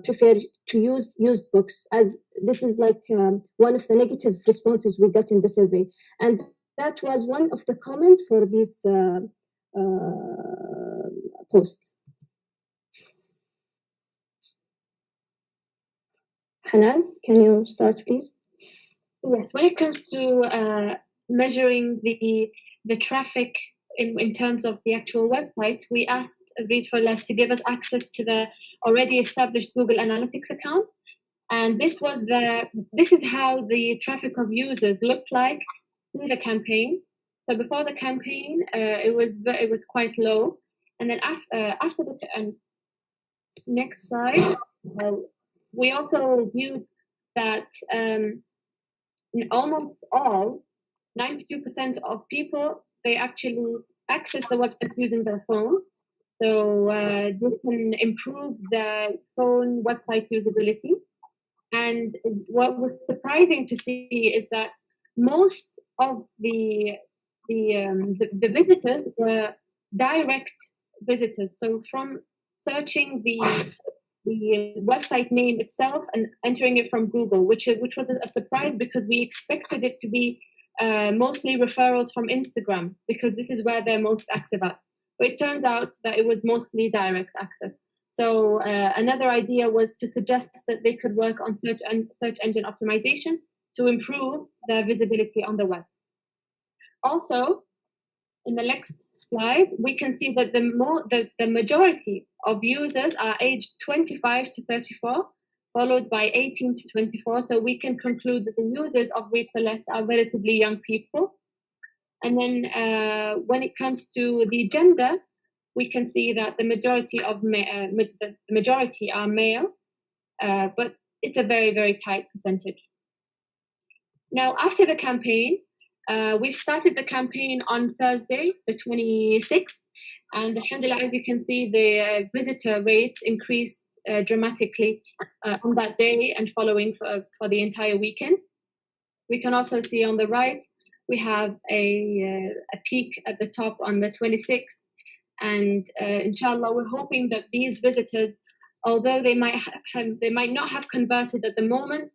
prefer to use used books, as this is one of the negative responses we got in the survey, and that was one of the comments for this posts. Hanan, can you start, please? Yes, when it comes to measuring the traffic in terms of the actual website, we asked Read for Less to give us access to the already established Google Analytics account, and this is how the traffic of users looked like through the campaign. So before the campaign, it was quite low, and then after the next slide, we also viewed that almost all 92% of people, they actually access the website using their phone. So this can improve the phone website usability. And what was surprising to see is that most of the visitors were direct visitors. So from searching the website name itself and entering it from Google, which was a surprise, because we expected it to be mostly referrals from Instagram, because this is where they're most active at. But it turns out that it was mostly direct access. So another idea was to suggest that they could work on search engine optimization to improve their visibility on the web. Also, in the next slide, we can see that the majority of users are aged 25 to 34, followed by 18 to 24. So we can conclude that the users of Read for Less are relatively young people. And then when it comes to the gender, we can see that the majority are male, but it's a very, very tight percentage. Now, after the campaign, we started the campaign on Thursday, the 26th, and alhamdulillah, as you can see, the visitor rates increased dramatically on that day and following for the entire weekend. We can also see on the right, we have a peak at the top on the 26th, and inshallah, we're hoping that these visitors, although they might not have converted at the moment,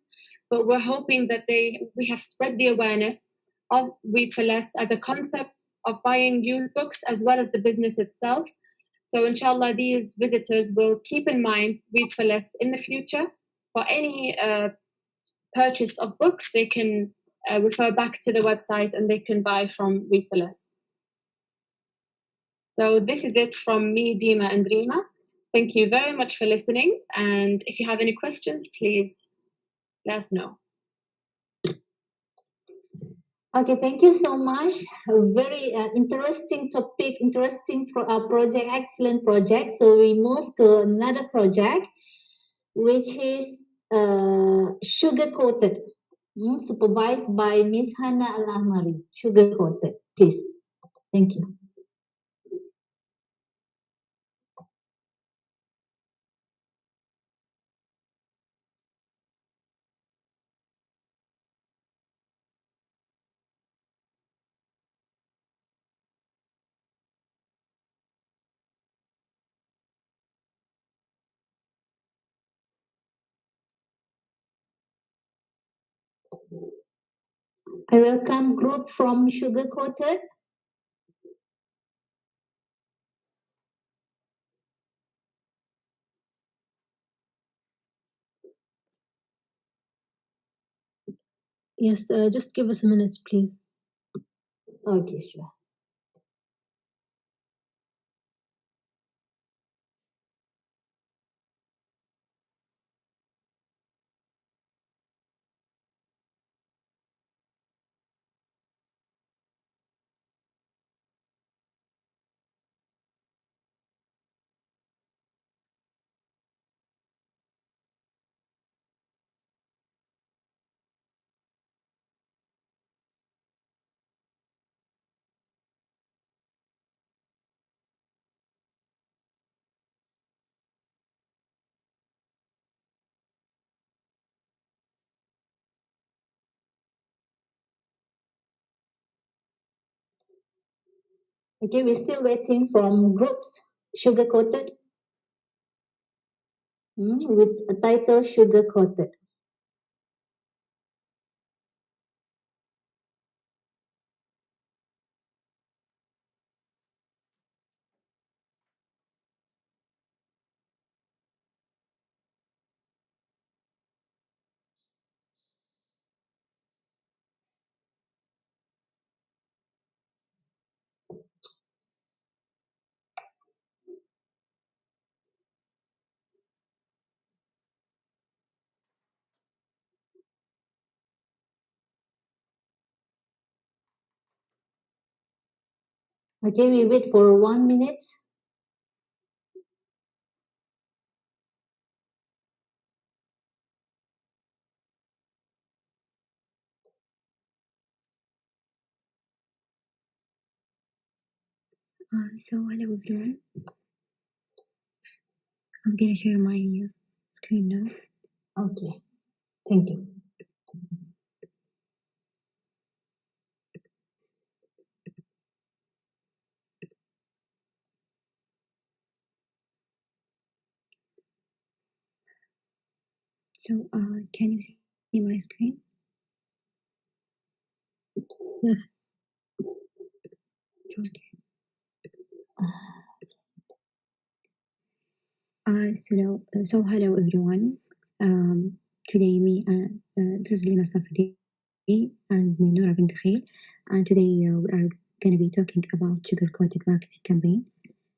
but we're hoping that we have spread the awareness of Read for Less as a concept of buying used books, as well as the business itself. So inshallah, these visitors will keep in mind Read for Less in the future for any purchase of books, they can refer back to the website and they can buy from Refillers. So this is it from me, Dima and Rima. Thank you very much for listening. And if you have any questions, please let us know. Okay, thank you so much. A very interesting topic, interesting project, excellent project. So we move to another project, which is sugar coated, supervised by Miss Hannah Al Ahmari. Sugar coated, please. Thank you. I welcome group from sugar coated. Yes, just give us a minute, please. Okay, sure. Okay, we're still waiting from groups sugar coated with a title sugar coated. Okay, we wait for 1 minute. So hello everyone. I'm gonna share my screen now. Okay, thank you. So can you see my screen? Yes. Okay. So hello everyone. Today this is Lina Safadi and Noura bint Khail, and today we are going to be talking about sugar coated marketing campaign,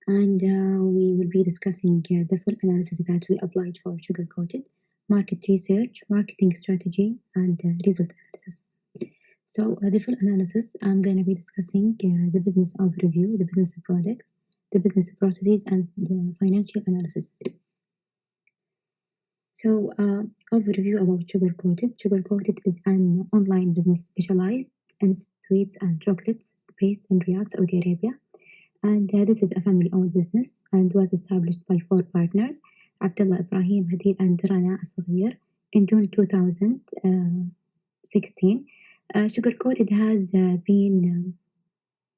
and we will be discussing the full analysis that we applied for sugar coated market research, marketing strategy, and result analysis. So the full analysis, I'm going to be discussing the business overview, the business products, the business processes, and the financial analysis. So overview about Sugar Coated. Sugar Coated is an online business specialized in sweets and chocolates based in Riyadh, Saudi Arabia. And this is a family-owned business and was established by 4 partners, Abdullah Ibrahim, Hadid, and Rana Asghir in June 2016. Sugar Coated has been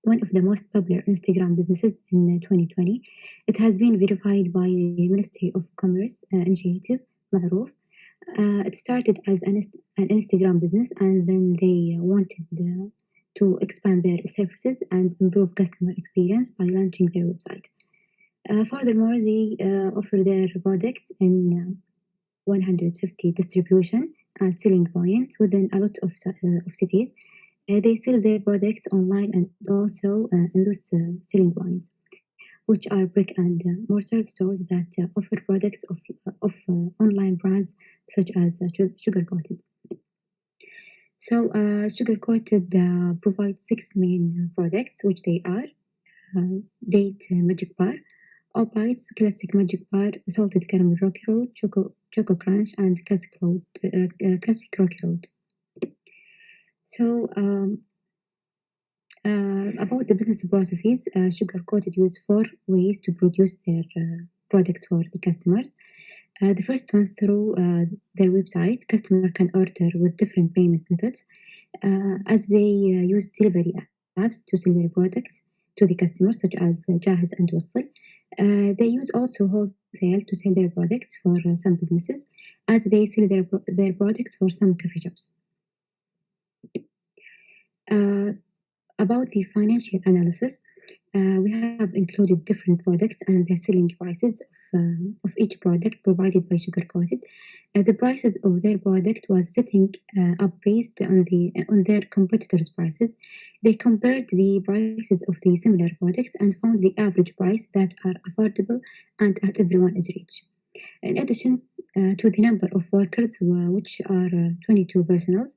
one of the most popular Instagram businesses in 2020. It has been verified by the Ministry of Commerce initiative, Ma'roof. It started as an Instagram business and then they wanted to expand their services and improve customer experience by launching their website. Furthermore, they offer their products in 150 distribution and selling points within a lot of cities. They sell their products online and also in those selling points, which are brick and mortar stores that offer products of online brands such as Sugar Coated. So, Sugar Coated provides six main products, which they are Date Magic Bar, All Bites, Classic Magic Bar, Salted Caramel Rocky Road, Choco Crunch, and Classic Rocky Road. So, about the business processes, Sugar Coated use four ways to produce their product for the customers. The first one through their website, customer can order with different payment methods as they use delivery apps to sell their products to the customers, such as Jahez and Wassel. They use also wholesale to sell their products for some businesses, as they sell their products for some coffee shops. About the financial analysis, we have included different products and the selling prices of each product provided by Sugar Coated. The prices of their product was setting up based on their competitors' prices. They compared the prices of the similar products and found the average price that are affordable and at everyone's reach. In addition to the number of workers, which are 22 personals,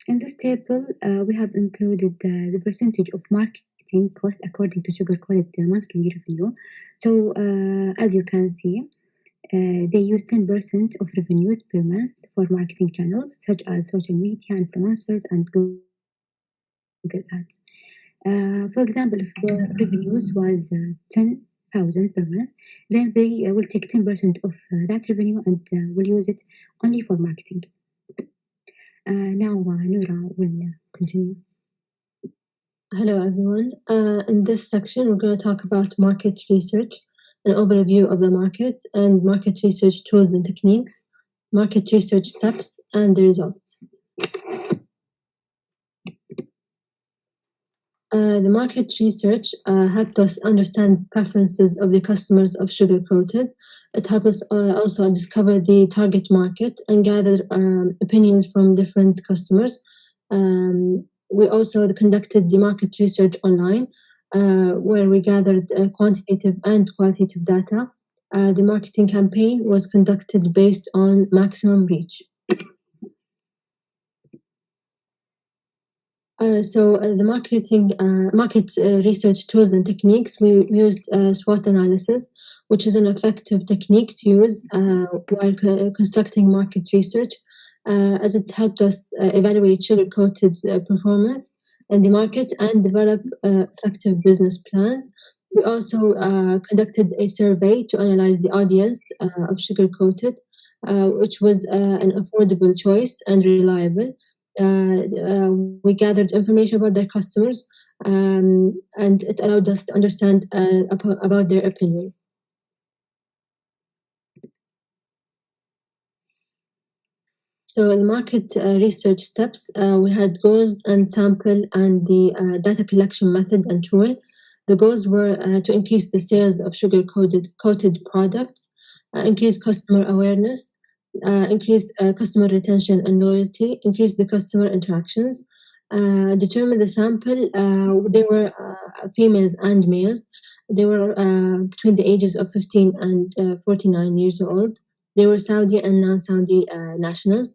in this table, we have included the percentage of marketing cost according to Sugar Coated monthly revenue. So, as you can see, they use 10% of revenues per month for marketing channels such as social media, influencers, and Google Ads. For example, if the revenues was 10,000 per month, then they will take 10% of that revenue and will use it only for marketing. Now, Noura will continue. Hello, everyone. In this section, we're going to talk about market research, an overview of the market, and market research tools and techniques, market research steps, and the results. The market research helped us understand preferences of the customers of Sugar Coated. It helped us also discover the target market and gather opinions from different customers. We also conducted the market research online, where we gathered quantitative and qualitative data. The marketing campaign was conducted based on maximum reach. The market research tools and techniques, we used SWOT analysis, which is an effective technique to use while constructing market research, as it helped us evaluate Sugar Coated's performance in the market and develop effective business plans. We also conducted a survey to analyze the audience of Sugar Coated, which was an affordable choice and reliable. We gathered information about their customers, and it allowed us to understand about their opinions. So in market research steps, we had goals and sample and the data collection method and tool. The goals were to increase the sales of sugar coated products, increase customer awareness, increase customer retention and loyalty, increase the customer interactions, determine the sample. They were females and males. They were between the ages of 15 and 49 years old. They were Saudi and non-Saudi nationals.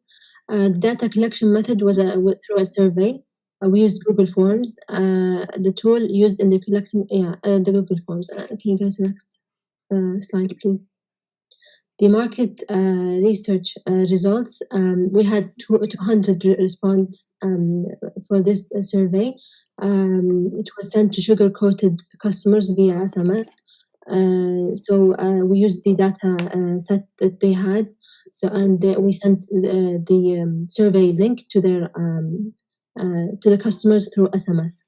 Data collection method was through a survey. We used Google Forms. The tool used in the collecting, the Google Forms. Can you go to the next slide, please? The market research results, we had 200 response for this survey. It was sent to sugar-coated customers via SMS. We used the data set that they had. We sent the survey link to the customers through SMS.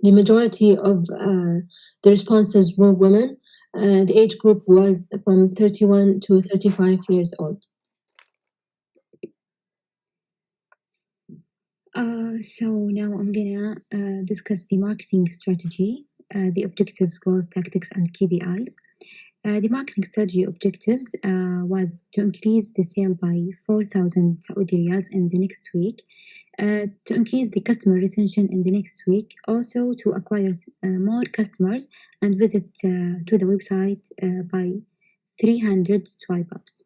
The majority of the responses were women. The age group was from 31 to 35 years old. So now I'm gonna discuss the marketing strategy, the objectives, goals, tactics, and KPIs. The marketing strategy objectives was to increase the sale by 4,000 Saudi riyals in the next week, to increase the customer retention in the next week, also to acquire more customers and visit to the website by 300 swipe ups.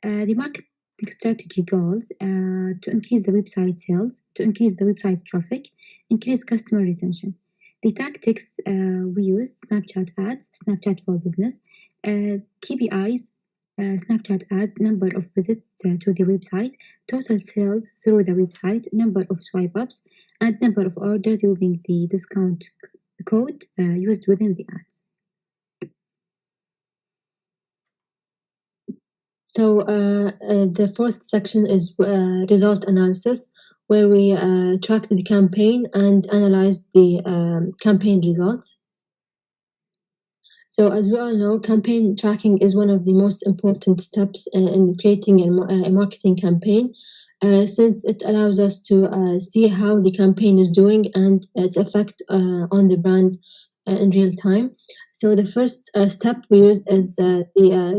The marketing strategy goals to increase the website sales, to increase the website traffic, increase customer retention. The tactics we use Snapchat ads, Snapchat for business, KPIs, Snapchat ads, number of visits to the website, total sales through the website, number of swipe ups, and number of orders using the discount code used within the ads. So the fourth section is result analysis, where we tracked the campaign and analyzed the campaign results. So as we all know, campaign tracking is one of the most important steps in creating a marketing campaign, since it allows us to see how the campaign is doing and its effect on the brand in real time. So the first step we used is the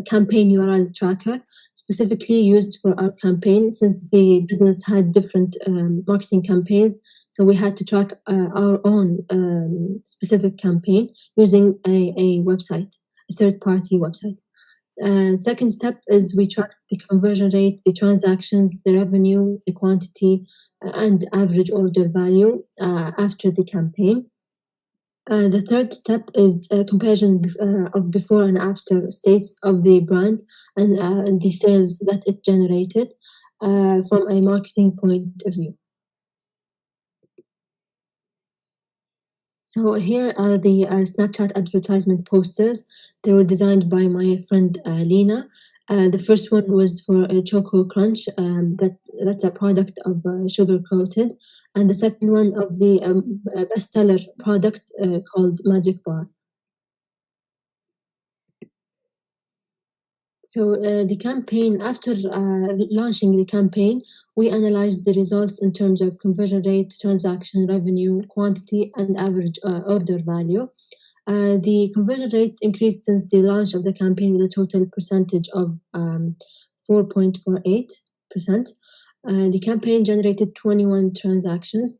campaign URL tracker, specifically used for our campaign, since the business had different marketing campaigns. So we had to track our own specific campaign using a website, a third-party website. Second step is we track the conversion rate, the transactions, the revenue, the quantity, and average order value after the campaign. The third step is a comparison of before and after states of the brand and the sales that it generated from a marketing point of view. So here are the Snapchat advertisement posters. They were designed by my friend Lena. The first one was for Choco Crunch, that's a product of sugar coated, and the second one of the bestseller product called Magic Bar. So the campaign, after launching the campaign, we analyzed the results in terms of conversion rate, transaction revenue, quantity, and average order value. The conversion rate increased since the launch of the campaign with a total percentage of 4.48%. The campaign generated 21 transactions,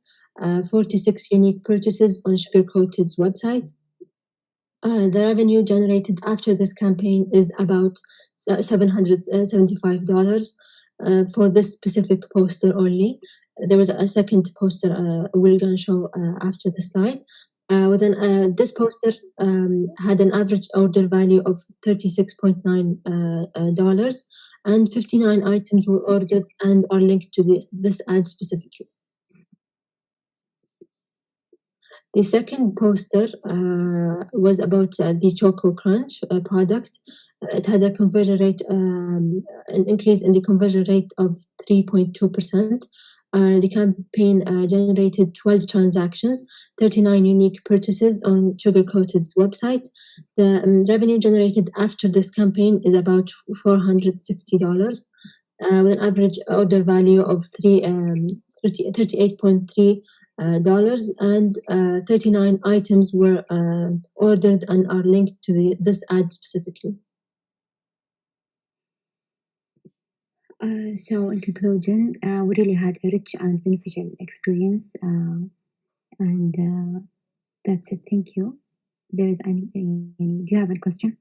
46 unique purchases on Sugar Coated's website. The revenue generated after this campaign is about $775 for this specific poster only. There was a second poster we're going to show after the slide. This poster had an average order value of $36.9 and 59 items were ordered and are linked to this ad specifically. The second poster was about the Choco Crunch product. It had a conversion rate, an increase in the conversion rate of 3.2%. The campaign generated 12 transactions, 39 unique purchases on Sugar Coated's website. The revenue generated after this campaign is about $460, with an average order value of 38.3 dollars, and 39 items were ordered and are linked to this ad specifically. So in conclusion, we really had a rich and beneficial experience, and that's it. Thank you. There is any? Do you have any question?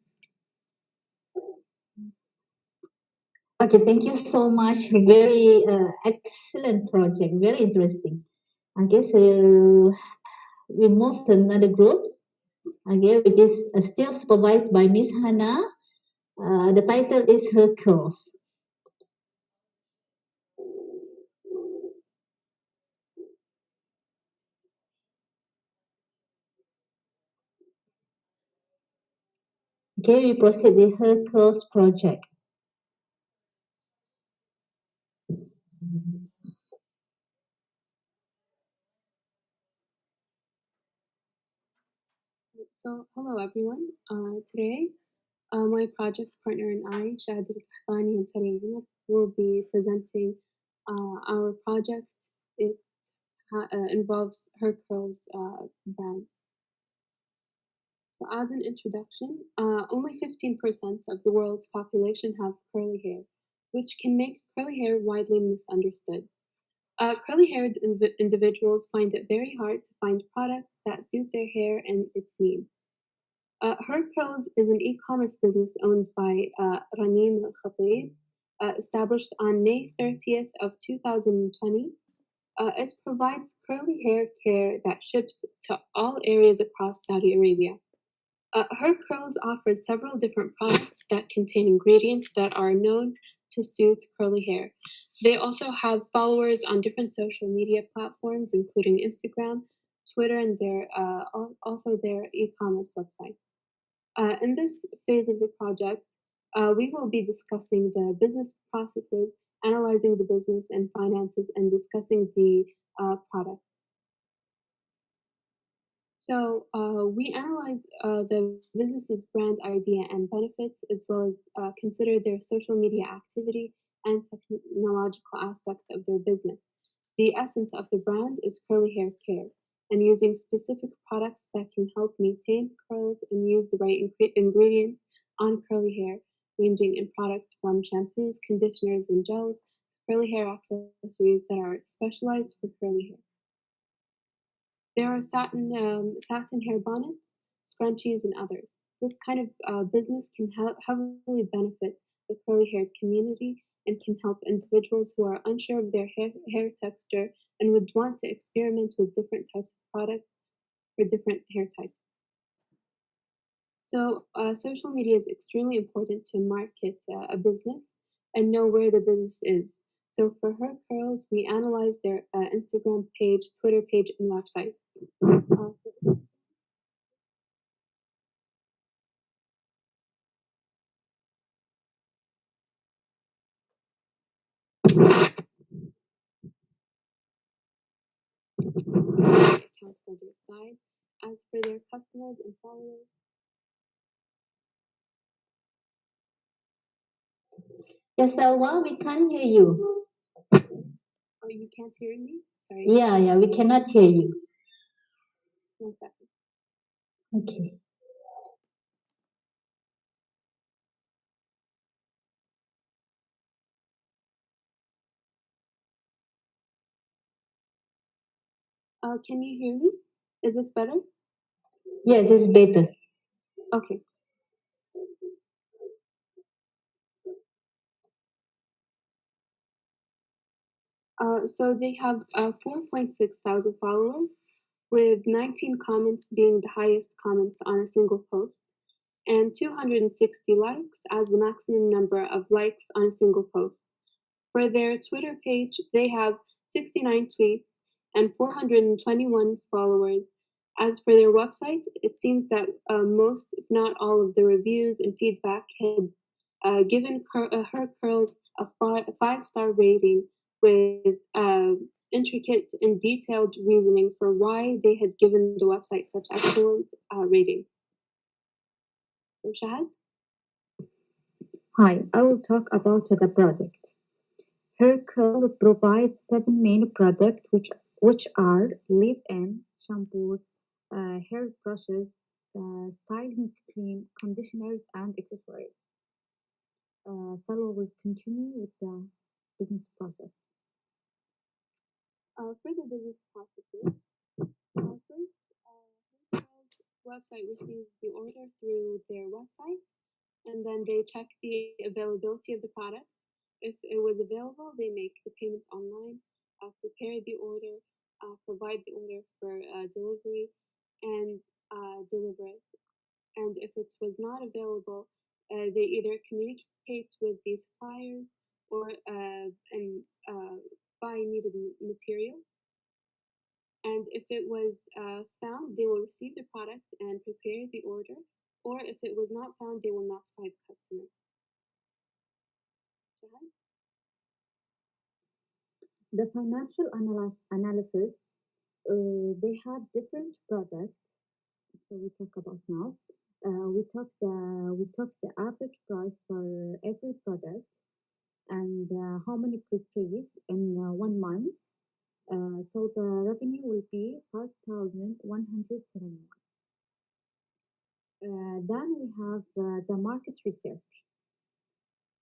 Okay, thank you so much. Very excellent project. Very interesting. Okay, so we move to another group. Okay, which is still supervised by Miss Hannah. The title is Hercules. Okay, we proceed the Hercules project. So, hello everyone. Today, my project partner and I, Shahid Al-Kahtani and Sarah Al will be presenting our project. It involves Hercules brand. So, as an introduction, only 15% of the world's population have curly hair, which can make curly hair widely misunderstood. Curly haired individuals find it very hard to find products that suit their hair and its needs. Her Curls is an e-commerce business owned by Ranim Al-Khatib, established on May 30th of 2020. It provides curly hair care that ships to all areas across Saudi Arabia. Her Curls offers several different products that contain ingredients that are known to suit curly hair. They also have followers on different social media platforms, including Instagram, Twitter, and also their e-commerce website. In this phase of the project, we will be discussing the business processes, analyzing the business and finances, and discussing the product. So we analyze the business's brand idea and benefits, as well as consider their social media activity and technological aspects of their business. The essence of the brand is curly hair care, and using specific products that can help maintain curls and use the right ingredients on curly hair, ranging in products from shampoos, conditioners, and gels, curly hair accessories that are specialized for curly hair. There are satin hair bonnets, scrunchies, and others. This kind of business can heavily benefit the curly haired community and can help individuals who are unsure of their hair texture and would want to experiment with different types of products for different hair types. So, social media is extremely important to market a business and know where the business is. So, for Her Curls, we analyze their Instagram page, Twitter page, and website. Account holder side. As for their customers and followers, Yes, Selwa, we can't hear you. oh, you can't hear me? Sorry, Yeah, we cannot hear you. 1 second. Okay. Can you hear me? Is this better? Yes, it's better. Okay. So they have 4.6 thousand followers, with 19 comments being the highest comments on a single post, and 260 likes as the maximum number of likes on a single post. For their Twitter page, they have 69 tweets and 421 followers. As for their website, it seems that most, if not all, of the reviews and feedback had given Her Curls a five-star rating with intricate and detailed reasoning for why they had given the website such excellent ratings. So, Shahad? Hi, I will talk about the product. Hair Curl provides seven main products which are leave-in, shampoos, hair brushes, styling cream, conditioners, and accessories. Salwa will continue with the business process. For the business processes, first, Hotmail's website receives the order through their website, and then they check the availability of the product. If it was available, they make the payments online, prepare the order, provide the order for delivery, and deliver it. And if it was not available, they either communicate with the suppliers or and buy needed materials. And if it was found, they will receive the product and prepare the order. Or if it was not found, they will notify the customer. Go ahead. The financial analysis, they have different products. So we talk about now. We talk the average price for every product and how many purchase in 1 month. So the revenue will be 5,171. Then we have the market research.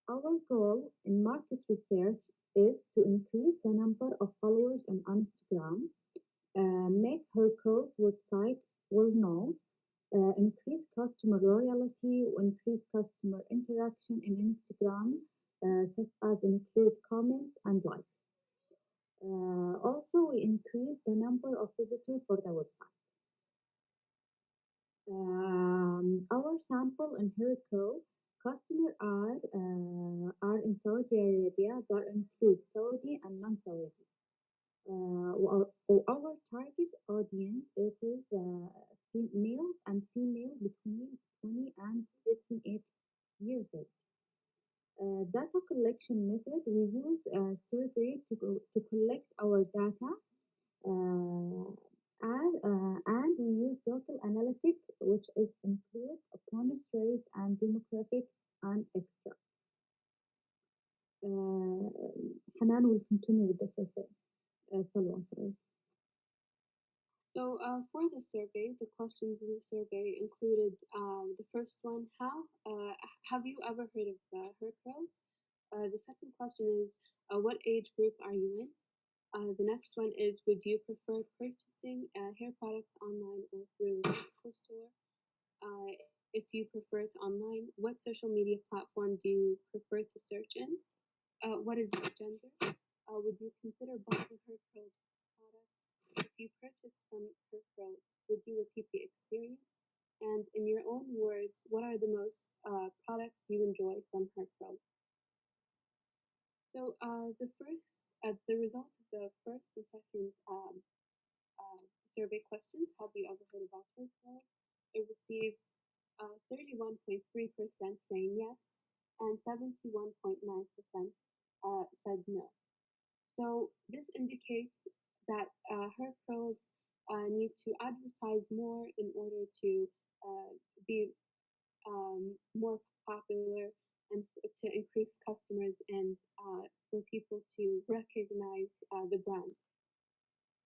Our goal in market research is to increase the number of followers on Instagram, make her course website well known, increase customer loyalty, increase customer interaction in Instagram, such as include comments and likes. Also, we increase the number of visitors for the website. Our sample in Herico customers are in Saudi Arabia that include Saudi and non-Saudi. Our target audience is males and females between 20 and 58 years old. Data collection method, we use a survey to collect our data, uh, and we use local analytics, which is include opponent rate and demographic and extra. Uh, Hanan will continue with the survey. Salwa, sorry. So for the survey, the questions in the survey included the first one, how have you ever heard of hair curls? The second question is, what age group are you in? The next one is, would you prefer purchasing hair products online or through a physical store? If you prefer it online, what social media platform do you prefer to search in? What is your gender? Would you consider buying hair curls products? If you purchased from hair curls, would you repeat the experience? And in your own words, what are the most products you enjoy from hair curls? So the result of the first and second survey questions, have you ever heard about hair curls? It received 31.3% saying yes, and 71.9% said no. So this indicates that hair curls need to advertise more in order to be more popular and to increase customers and for people to recognize the brand.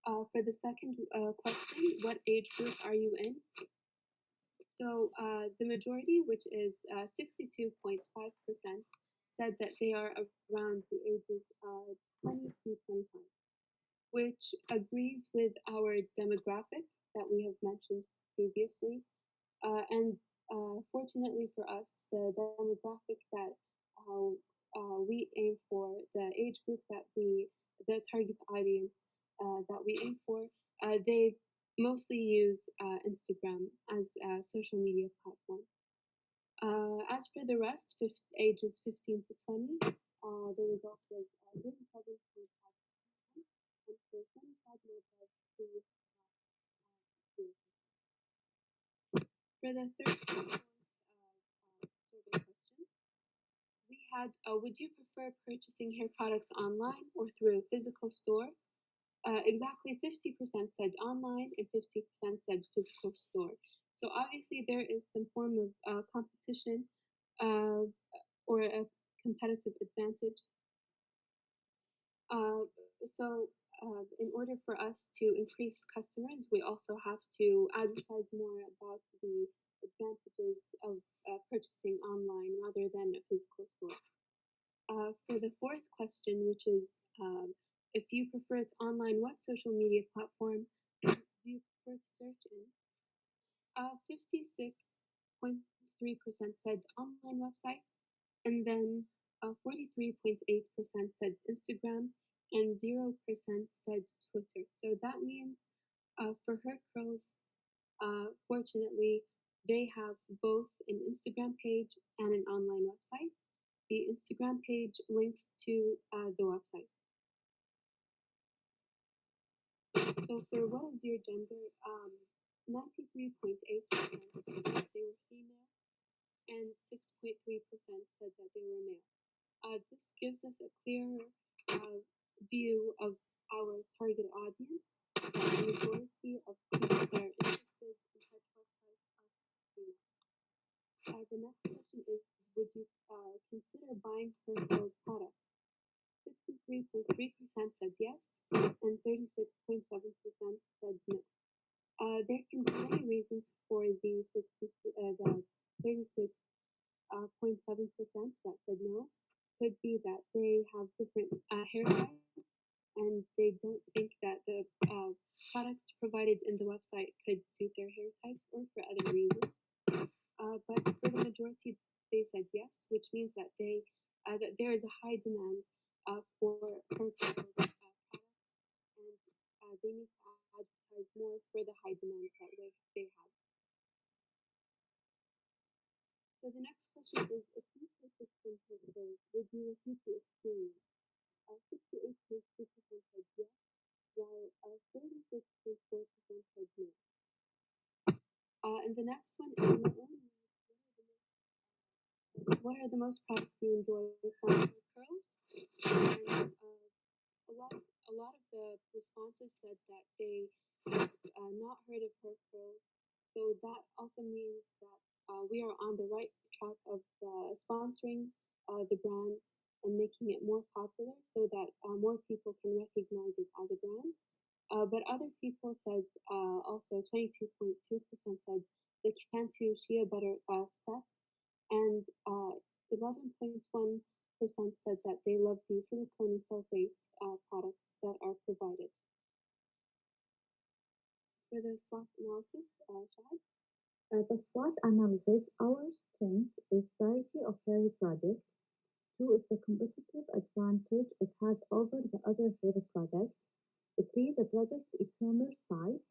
For the second question, what age group are you in? So the majority, which is 62.5%, said that they are around the ages 20 to 25, which agrees with our demographic that we have mentioned previously. And fortunately for us, the demographic that we aim for, the age group the target audience that we aim for, they mostly use Instagram as a social media platform. As for the rest, ages 15 to 20, the result was 37.5%, and for 25 and above, for the third and fourth survey questions, we had, would you prefer purchasing hair products online or through a physical store? Exactly 50% said online and 50% said physical store. So obviously there is some form of competition or a competitive advantage. In order for us to increase customers, we also have to advertise more about the advantages of purchasing online rather than a physical store. For the fourth question, which is if you prefer it online, what social media platform do you prefer to search in? 56.3% said online website, and then 43.8% said Instagram, and 0% said Twitter. So that means for her curls, fortunately, they have both an Instagram page and an online website. The Instagram page links to the website. So for what is your gender, 93.8% said that they were female, and 6.3% said that they were male. This gives us a clearer view of our target audience. The majority of people that are interested in such websites are female. The next question is, would you consider buying her girl's product? 53.3% said yes, and 36.7% said no. There can be many reasons for the 36.7% that said no. Could be that they have different hair types and they don't think that the products provided in the website could suit their hair types or for other reasons. But for the majority, they said yes, which means that that there is a high demand for hair products, and they need to advertise more for the high demand that they have. So the next question is, if you purchase from Hair, would you repeat the experience? 68.2% said yes, while 36.4% said no. And the next one is, in your own words, what are the most products you enjoy from hair curls? And a lot of the responses said that they have not heard of hair curls. So that also means that we are on the right track of sponsoring the brand and making it more popular so that more people can recognize it as a brand. But other people said also 22.2% said the Cantu Shea Butter set, and 11.1% said that they love the silicone and sulfate products that are provided. For the SWOT analysis, Chad? The SWOT analysis, our strength is variety of hair products. 2 is the competitive advantage it has over the other hair products. 3, the product e-commerce site,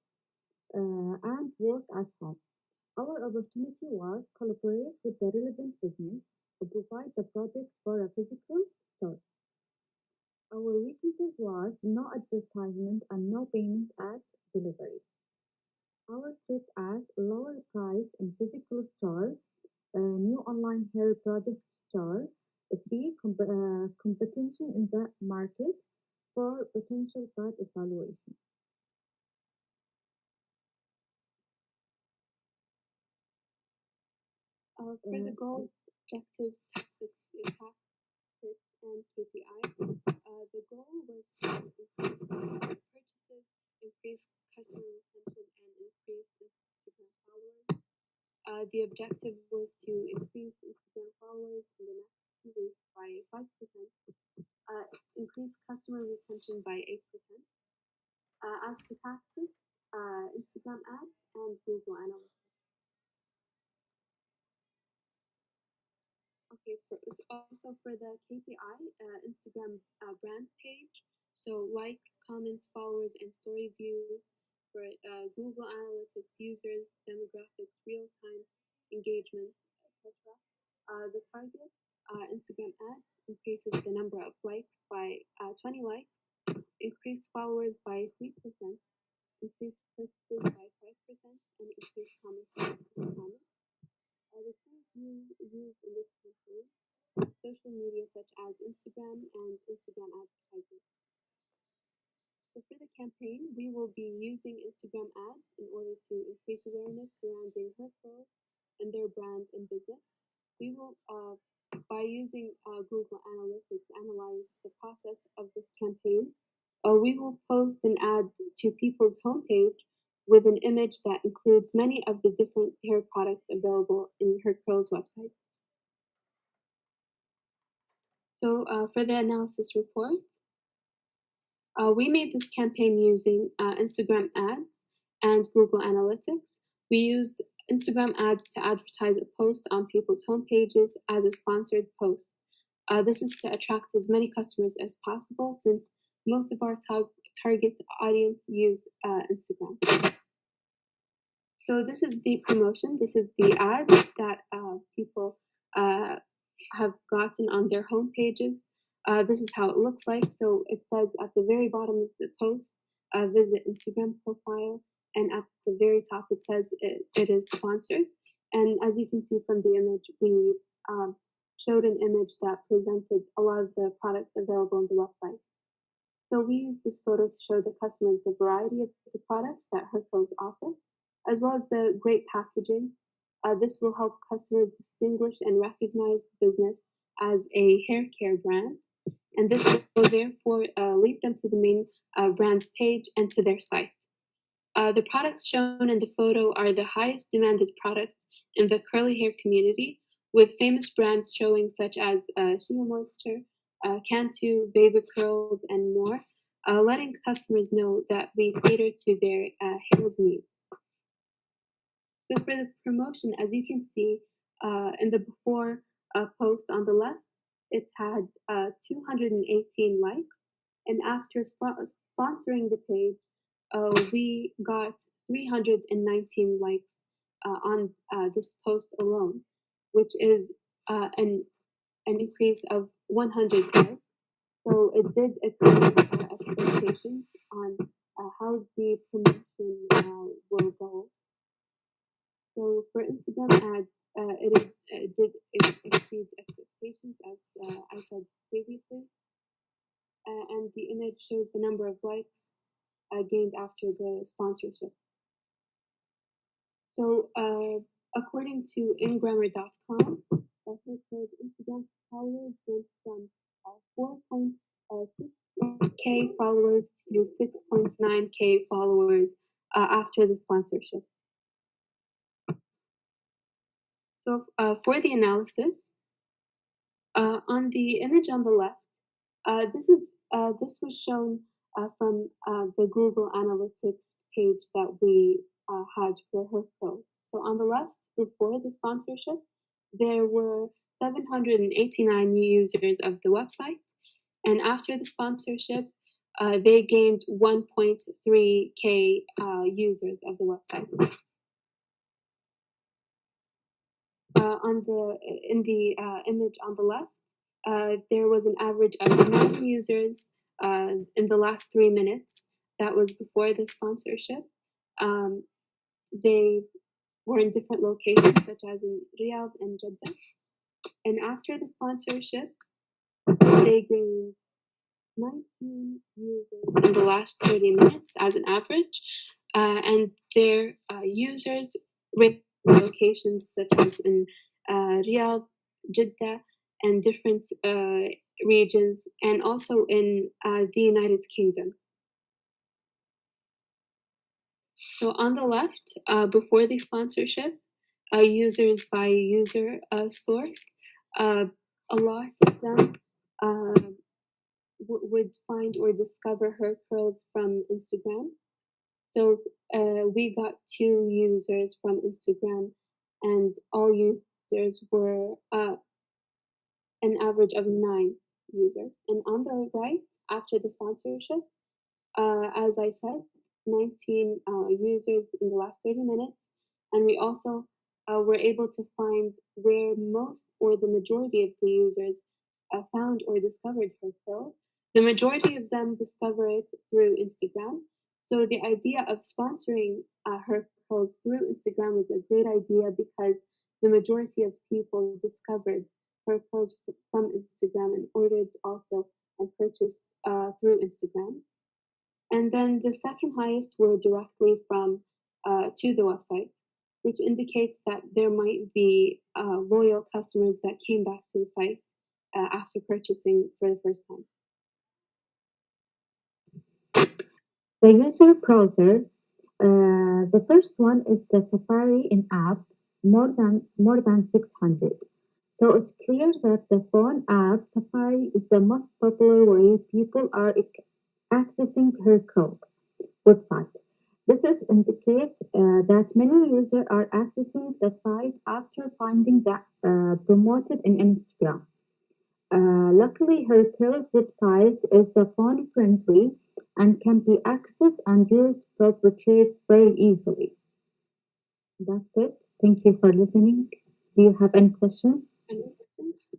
and work at home. Our opportunity was collaborate with the relevant business to provide the product for a physical store. Our weaknesses was no advertisement and no payment at delivery. Our threat as lower price in physical store, new online hair product store, 3, competition in the market, 4, potential bad evaluation. For the goals, objectives, tactics, and KPI, the goal was to increase purchases, increase customer retention, and increase Instagram followers. The objective was to increase Instagram followers in the next 2 weeks by 5%, increase customer retention by 8%. As for tactics, Instagram ads and Google Analytics. Okay, also for the KPI, Instagram brand page, so likes, comments, followers, and story views. For Google Analytics users, demographics, real-time engagement, etc. The target, Instagram ads, increases the number of likes by 20 likes, increased followers by 3%, increased purchases by 5%, and increased comments by 3%. The tools used in this campaign are social media such as Instagram and Instagram advertising. So for the campaign, we will be using Instagram ads in order to increase awareness surrounding hair curls and their brand and business. We will, by using Google Analytics, analyze the process of this campaign. We will post an ad to people's homepage with an image that includes many of the different hair products available in Hair Curl's website. So for the analysis report, we made this campaign using Instagram ads and Google Analytics. We used Instagram ads to advertise a post on people's homepages as a sponsored post. This is to attract as many customers as possible since most of our target audience use Instagram. So this is the promotion. This is the ad that people have gotten on their home pages. This is how it looks like. So it says at the very bottom of the post, visit Instagram profile, and at the very top it says it is sponsored. And as you can see from the image, we showed an image that presented a lot of the products available on the website. So we used this photo to show the customers the variety of the products that Hair Curls offer, as well as the great packaging. This will help customers distinguish and recognize the business as a hair care brand, and this will therefore lead them to the main brand's page and to their site. The products shown in the photo are the highest demanded products in the curly hair community, with famous brands showing such as Shea Moisture, Cantu, Baby Curls, and more, letting customers know that we cater to their hair's needs. So for the promotion, as you can see in the before post on the left, it's had 218 likes, and after sponsoring the page, we got 319 likes on this post alone, which is an increase of 100 likes. So it did exceed our expectations on how the promotion will go. So for Instagram ads, it did exceed expectations, as I said previously, and the image shows the number of likes gained after the sponsorship. So according to ingrammar.com, Instagram followers went from 4.6K followers to 6.9K followers after the sponsorship. So for the analysis, on the image on the left, this was shown from the Google Analytics page that we had for her curls. So on the left, before the sponsorship, there were 789 new users of the website, and after the sponsorship, they gained 1.3K users of the website. In the image on the left, there was an average of 9 users in the last 3 minutes. That was before the sponsorship. They were in different locations, such as in Riyadh and Jeddah. And after the sponsorship, they gained 19 users in the last 30 minutes as an average. And their users rate locations such as in Riyadh, Jeddah, and different regions, and also in the United Kingdom. So on the left, before the sponsorship, users by user source, a lot of them would find or discover her curls from Instagram. So we got 2 users from Instagram, and all users were an average of 9 users. And on the right, after the sponsorship, as I said, 19 users in the last 30 minutes. And we also were able to find where most or the majority of the users found or discovered her curls. The majority of them discover it through Instagram. So the idea of sponsoring her curls through Instagram was a great idea because the majority of people discovered her curls from Instagram and ordered also and purchased through Instagram. And then the second highest were directly from to the website, which indicates that there might be loyal customers that came back to the site after purchasing for the first time. The user browser, the first one is the Safari in app, more than 600. So it's clear that the phone app Safari is the most popular way people are accessing her curls website. This is indicate that many users are accessing the site after finding that promoted in Instagram. Luckily, her curls website is phone friendly and can be accessed and used for purchase very easily. That's it. Thank you for listening. Do you have any questions? Any questions?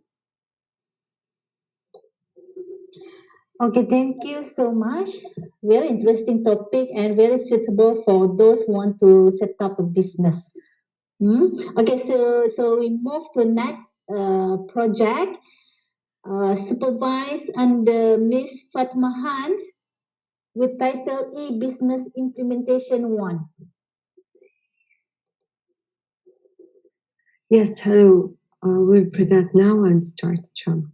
Okay, thank you so much. Very interesting topic and very suitable for those who want to set up a business. Okay, so we move to next project. Supervised under Miss Fatma Khan with title E-Business Implementation 1. Yes, hello. We'll present now and start, inshallah.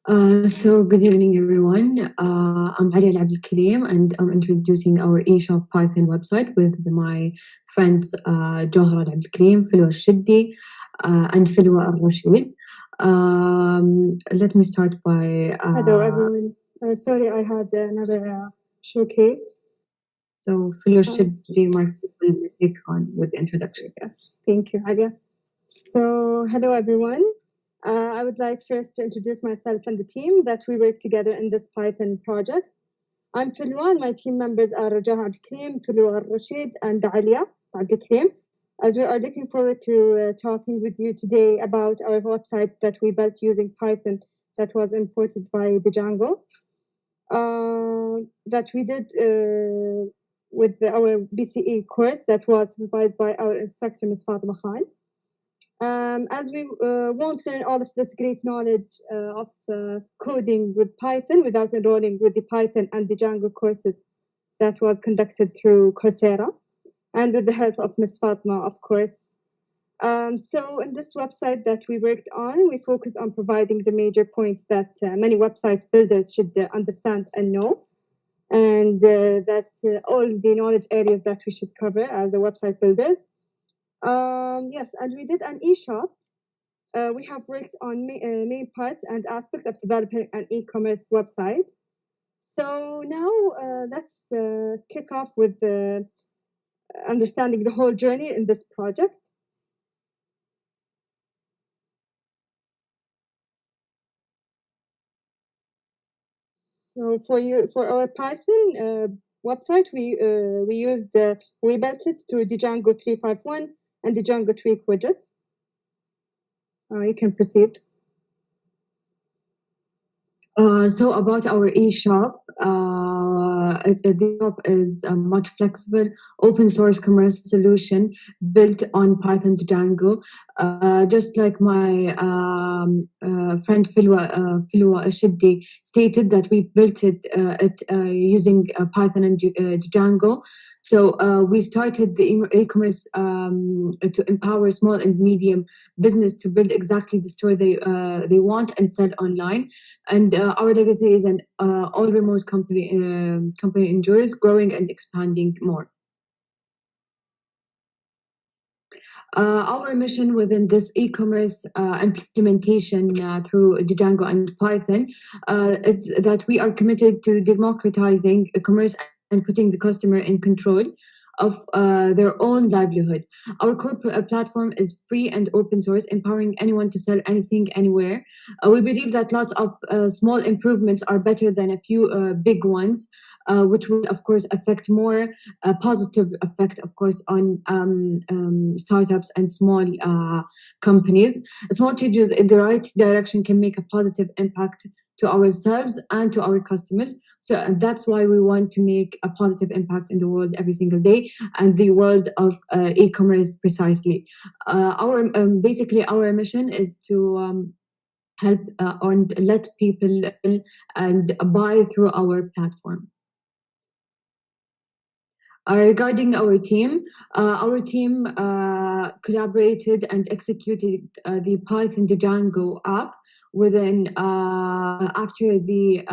So good evening, everyone. I'm Ali Al Kareem, and I'm introducing our eShop Python website with my friends Johar Al Kareem, Filwa Shiddi, and Filwa Al Rashid. Let me start by. Hello, everyone. Sorry, I had another showcase. So Filwa Shiddi, Mark, will take on with the introduction. Yes, thank you, Alia. So, hello, everyone. I would like first to introduce myself and the team that we work together in this Python project. I'm Filwa, and my team members are Rajah Abdulkareem, Filwa Rashid, and Alia Abdulkareem. As we are looking forward to talking with you today about our website that we built using Python that was imported by the Django. That we did with our BCE course that was provided by our instructor, Ms. Fatima Khan. As we won't learn all of this great knowledge of coding with Python without enrolling with the Python and the Django courses that was conducted through Coursera and with the help of Ms. Fatma, of course. So in this website that we worked on, we focused on providing the major points that many website builders should understand and know, and that all the knowledge areas that we should cover as a website builders. Yes, and we did an e-shop. We have worked on main parts and aspects of developing an e-commerce website. So now let's kick off with understanding the whole journey in this project. So for our Python website, we built it through the Django 351 and the Django Tweak widget. You can proceed. So about our eShop, the shop is a much flexible open source commerce solution built on Python to Django. Just like my friend Filwa Ashiddi stated that we built it using Python and Django. So we started the e-commerce to empower small and medium business to build exactly the store they want and sell online. And our legacy is an all remote company enjoys growing and expanding more. Our mission within this e-commerce implementation through Django and Python is that we are committed to democratizing commerce and putting the customer in control of their own livelihood. Our core platform is free and open source, empowering anyone to sell anything anywhere. We believe that lots of small improvements are better than a few big ones, which will, of course, affect more positive effect, of course, on startups and small companies. Small changes in the right direction can make a positive impact to ourselves and to our customers. So that's why we want to make a positive impact in the world every single day and the world of e-commerce precisely. Our basically our mission is to help and let people and buy through our platform. Regarding our team collaborated and executed the Python to Django app within after the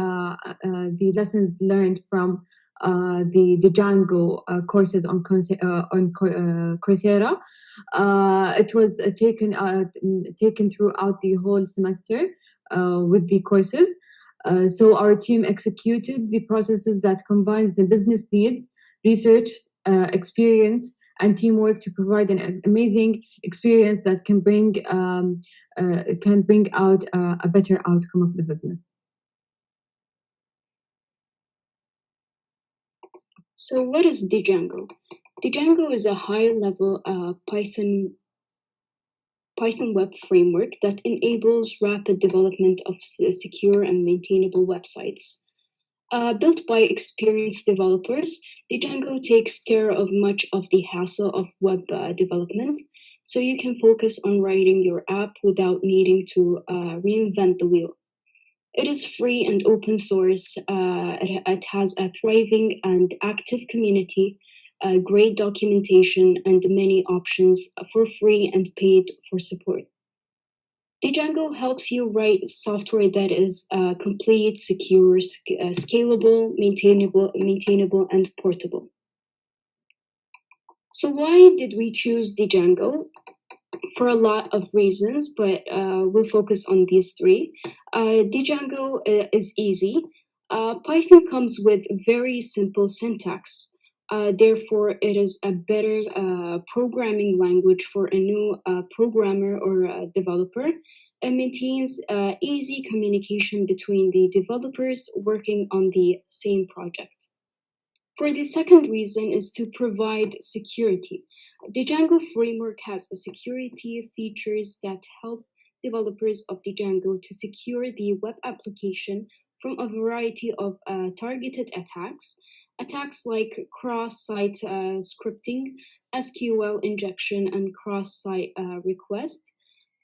lessons learned from the Django courses on Coursera. It was taken throughout the whole semester with the courses. So our team executed the processes that combines the business needs, research, experience, and teamwork to provide an amazing experience that can bring out a better outcome of the business. So what is Django? Django is a high-level Python web framework that enables rapid development of secure and maintainable websites. Built by experienced developers, Django takes care of much of the hassle of web development, so you can focus on writing your app without needing to reinvent the wheel. It is free and open source. It has a thriving and active community, great documentation, and many options for free and paid for support. Django helps you write software that is complete, secure, scalable, maintainable, and portable. So why did we choose Django? For a lot of reasons, but we'll focus on these three. Django is easy. Python comes with very simple syntax. Therefore, it is a better programming language for a new programmer or developer. It maintains easy communication between the developers working on the same project. For the second reason is to provide security. The Django framework has a security features that help developers of the Django to secure the web application from a variety of targeted attacks. Attacks like cross-site scripting, SQL injection, and cross-site request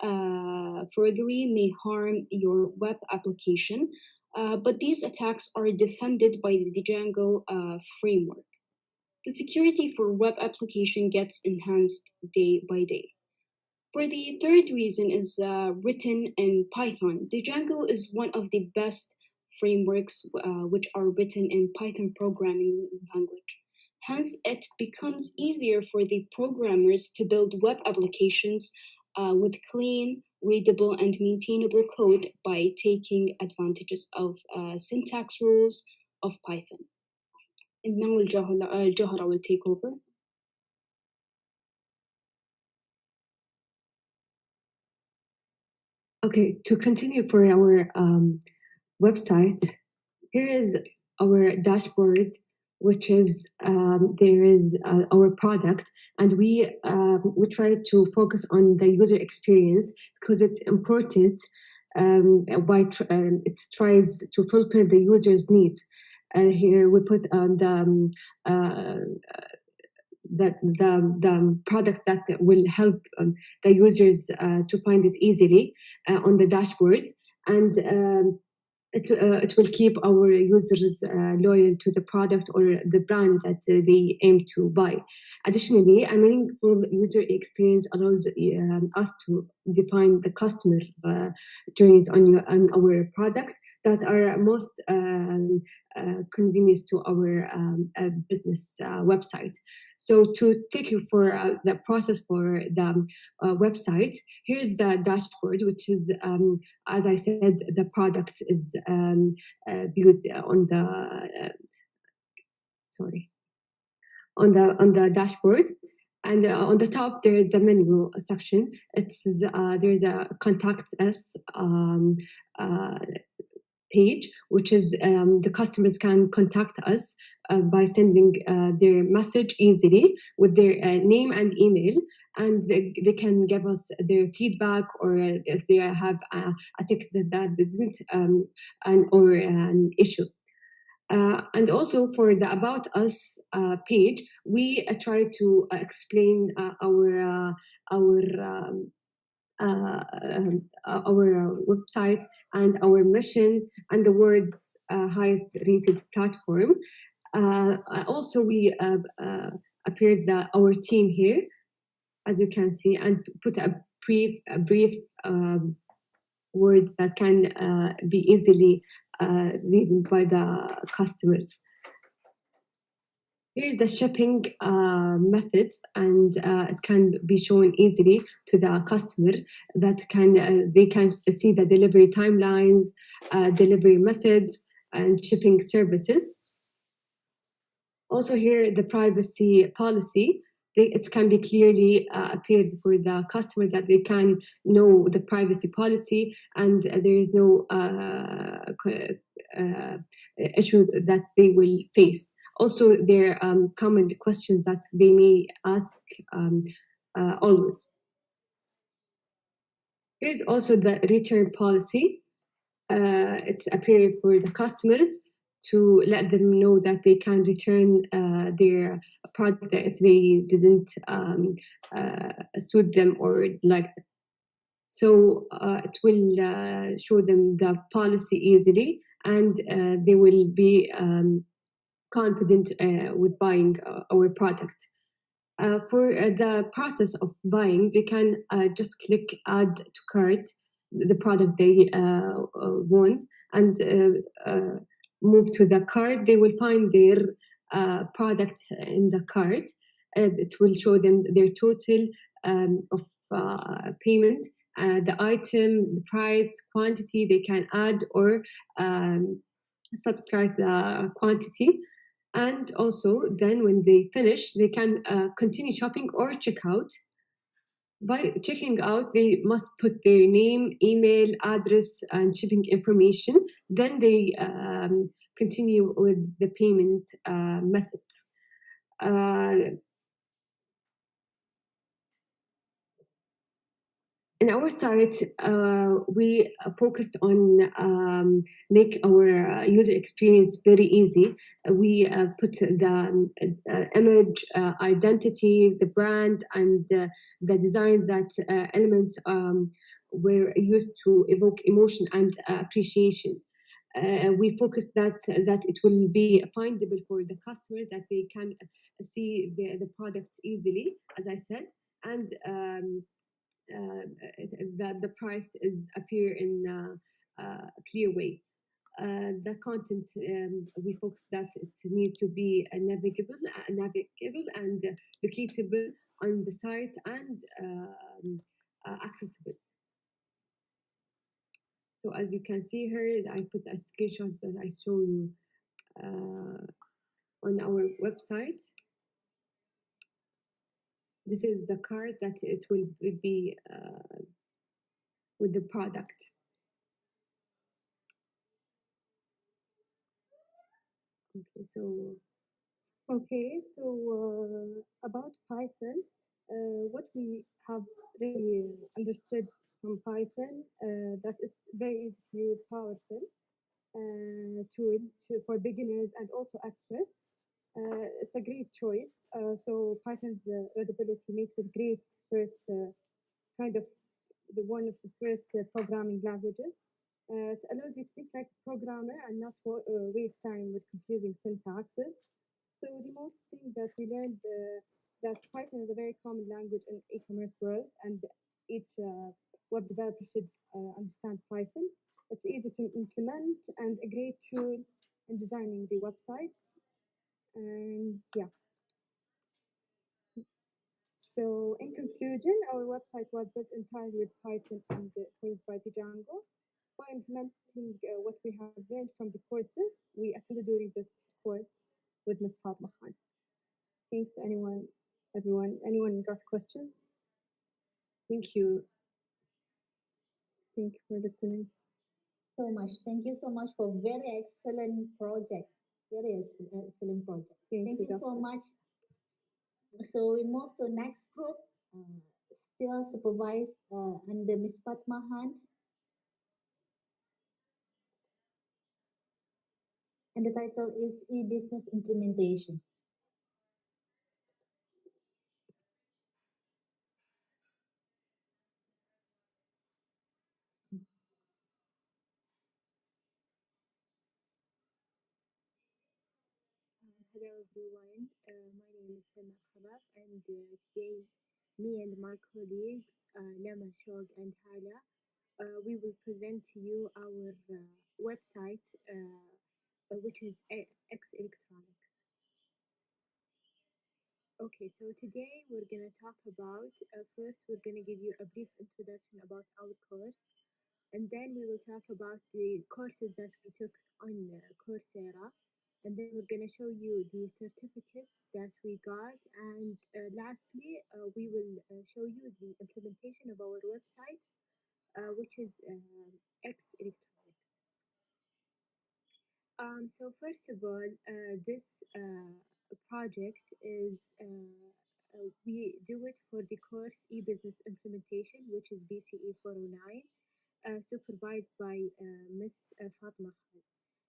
forgery may harm your web application, but these attacks are defended by the Django framework. The security for web application gets enhanced day by day. For the third reason is written in Python. Django is one of the best frameworks which are written in Python programming language. Hence, it becomes easier for the programmers to build web applications with clean, readable, and maintainable code by taking advantages of syntax rules of Python. And now Johara will take over. Okay, to continue for our website, here is our dashboard, which is there is our product, and we try to focus on the user experience because it's important. It tries to fulfill the user's needs. And here we put the product that will help the users to find it easily on the dashboard, and it will keep our users loyal to the product or the brand that they aim to buy. Additionally, a meaningful user experience allows us to define the customer journeys on our product that are most convenience to our business website. So to take you for the process for the website, here's the dashboard, which is, as I said, the product is viewed on the on the dashboard. And on the top, there is the menu section. It's there's a contact us page, which is the customers can contact us by sending their message easily with their name and email, and they can give us their feedback, or if they have a ticket that didn't or an issue. And also for the About Us page, we try to explain our website and our mission and the world's highest rated platform. Also, we appeared our team here, as you can see, and put a brief words that can be easily read by the customers. Here's the shipping methods, and it can be shown easily to the customer that they can see the delivery timelines, delivery methods, and shipping services. Also here, the privacy policy. It can be clearly appeared for the customer that they can know the privacy policy, and there is no issue that they will face. Also, there are common questions that they may ask always. Here's also the return policy. It's appeared for the customers to let them know that they can return their product if they didn't suit them or like them. So it will show them the policy easily, and they will be confident with buying our product. For the process of buying, they can just click add to cart, the product they want and move to the cart, they will find their product in the cart. It will show them their total of payment, the item, the price, quantity they can add or subscribe the quantity. And also, then when they finish, they can continue shopping or check out. By checking out, they must put their name, email, address, and shipping information. Then they continue with the payment methods. In our site, we focused on make our user experience very easy. We put the image, identity, the brand, and the design that elements were used to evoke emotion and appreciation. We focused that it will be findable for the customer, that they can see the product easily, as I said, and that the price is appear in a clear way. The content we focus that it need to be navigable and locatable on the site and accessible. So as you can see here, I put a screenshot that I show you on our website. This is the card that it will be with the product. Okay, so about Python, what we have really understood from Python that it's very easy to use, powerful tool for beginners and also experts. It's a great choice. So Python's readability makes it great first kind of the one of the first programming languages. It allows you to think like a programmer and not waste time with confusing syntaxes. So the most thing that we learned that Python is a very common language in e-commerce world, and each web developer should understand Python. It's easy to implement and a great tool in designing the websites. And yeah. So in conclusion, our website was built entirely with Python and powered by Django. By implementing what we have learned from the courses we attended during this course with Ms. Fatma Khan. Thanks, everyone. Anyone got questions? Thank you. Thank you for listening. So much. Thank you so much for very excellent project. Very excellent project. Thank you so much. So we move to next group. Still supervised under Miss Fatma Hunt. And the title is e-business implementation. Hello everyone, my name is Selma Khalaf, and today me and my colleagues Lama, Shog and Hala, we will present to you our website which is X Electronics. Okay, so today we're gonna talk about, first we're gonna give you a brief introduction about our course, and then we will talk about the courses that we took on Coursera, and then we're gonna show you the certificates that we got, and lastly we will show you the implementation of our website, which is X Electronics. So first of all, this project is we do it for the course e-business implementation, which is BCE 409, supervised by Miss Fatma Khan.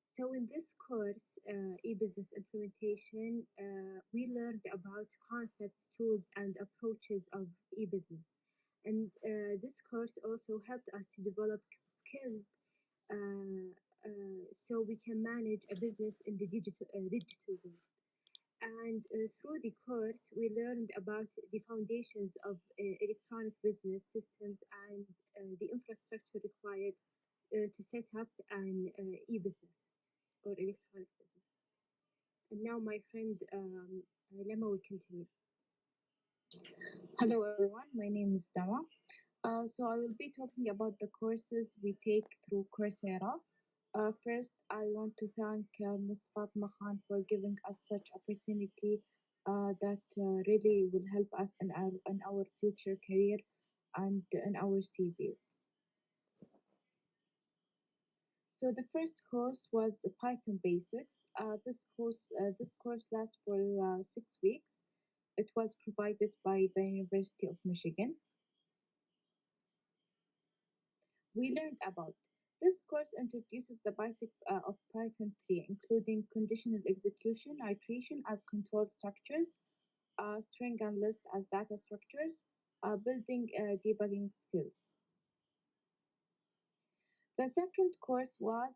So in this course, e-business implementation, we learned about concepts, tools, and approaches of e-business. And this course also helped us to develop skills so we can manage a business in the digital world. And through the course, we learned about the foundations of electronic business systems and the infrastructure required to set up an e-business or electronic business. And now my friend Lema will continue. Hello everyone, my name is Dama. So I will be talking about the courses we take through Coursera. First, I want to thank Ms. Fatma Khan for giving us such opportunity that really will help us in our future career and in our CVs. So the first course was the Python Basics. This course lasts for 6 weeks. It was provided by the University of Michigan. We learned about this course introduces the basics of Python 3, including conditional execution, iteration as control structures, string and list as data structures, building debugging skills. The second course was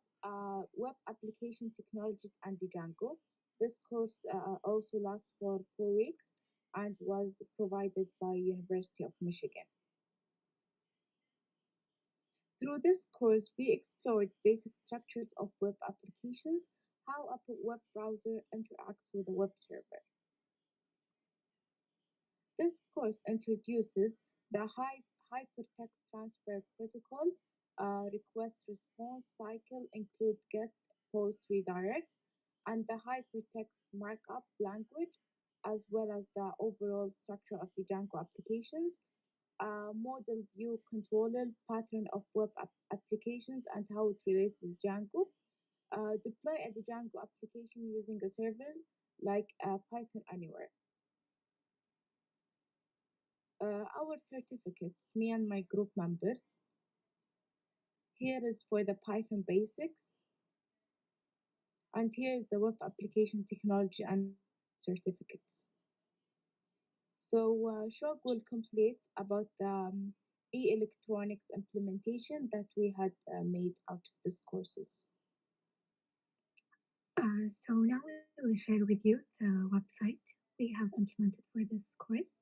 Web Application Technology and Django. This course also lasts for 4 weeks and was provided by University of Michigan. Through this course, we explored basic structures of web applications, how a web browser interacts with a web server. This course introduces the hypertext transfer protocol, request response cycle include get, post, redirect, and the hypertext markup language, as well as the overall structure of the Django applications, model view controller pattern of web applications and how it relates to Django. Deploy a Django application using a server like Python Anywhere. Our certificates, me and my group members. Here is for the Python basics. And here is the web application technology and certificates. So Shog will complete about the e-electronics implementation that we had made out of these courses. So now we will share with you the website we have implemented for this course.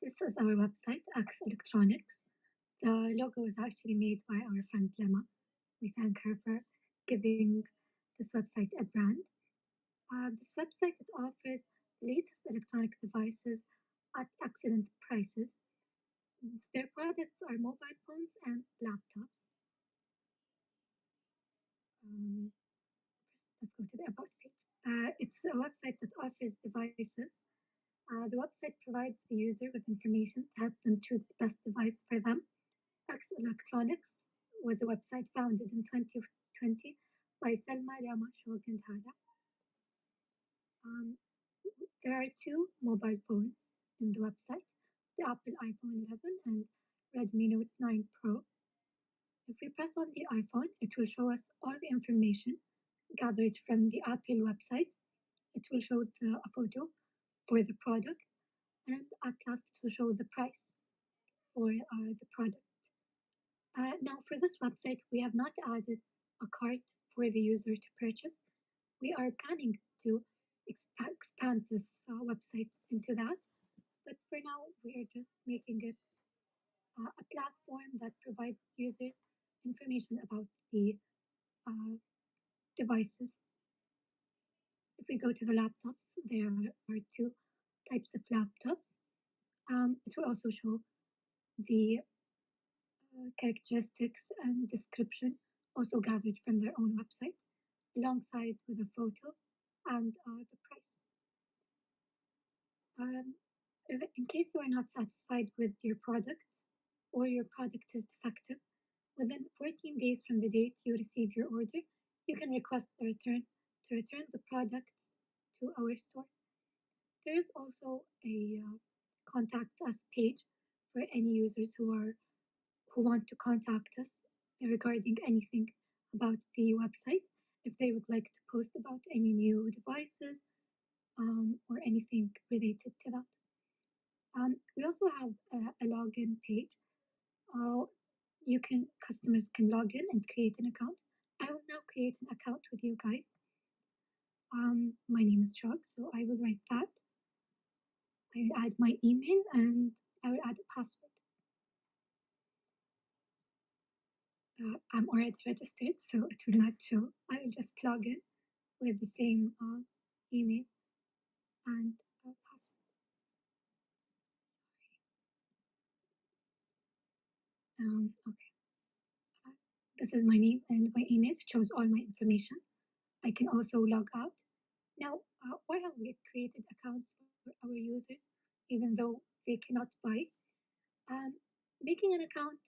This is our website, Axe Electronics. The logo is actually made by our friend Lema. We thank her for giving this website a brand. This website it offers the latest electronic devices at excellent prices. Their products are mobile phones and laptops. Let's go to the About page. It's a website that offers devices. The website provides the user with information to help them choose the best device for them. Axe Electronics was a website founded in 2020 by Selma, Lama, Shog, and Hada. There are two mobile phones in the website, the Apple iPhone 11 and Redmi Note 9 Pro. If we press on the iPhone, it will show us all the information gathered from the Apple website. It will show a photo for the product, and at last it will show the price for the product. Now for this website, we have not added a cart for the user to purchase. We are planning to expand this website into that, but for now we are just making it a platform that provides users information about the devices. If we go to the laptops, there are two types of laptops. It will also show the characteristics and description also gathered from their own website, alongside with a photo and the price. In case you are not satisfied with your product or your product is defective, within 14 days from the date you receive your order, you can request a return to return the product to our store. There is also a contact us page for any users who want to contact us regarding anything about the website, if they would like to post about any new devices or anything related to that. We also have a login page. Customers can log in and create an account. I will now create an account with you guys. My name is Shok, so I will write that. I will add my email and I will add a password. I'm already registered, so it will not show. I will just log in with the same email and password. Okay. This is my name and my email. It shows all my information. I can also log out. Now, while we created accounts for our users, even though they cannot buy, making an account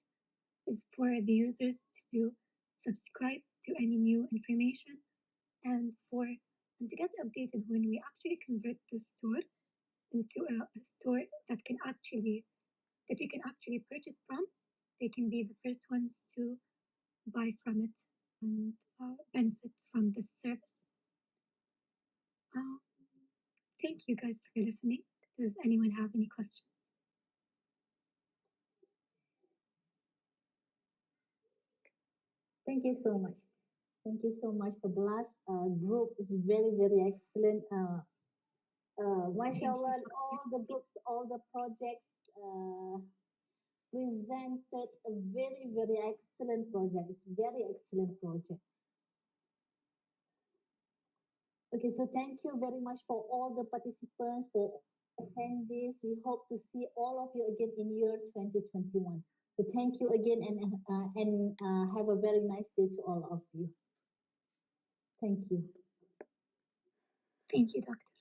is for the users to subscribe to any new information and to get updated when we actually convert the store into a store that you can actually purchase from. They can be the first ones to buy from it and benefit from this service. Thank you guys for listening. Does anyone have any questions? Thank you so much. Thank you so much for the last group. Is very, very excellent. Mashallah, all the groups, all the projects presented a very, very excellent project. It's very excellent project. Okay, so thank you very much for all the participants, for attendees. We hope to see all of you again in year 2021. So thank you again and have a very nice day to all of you. Thank you. Thank you, Doctor.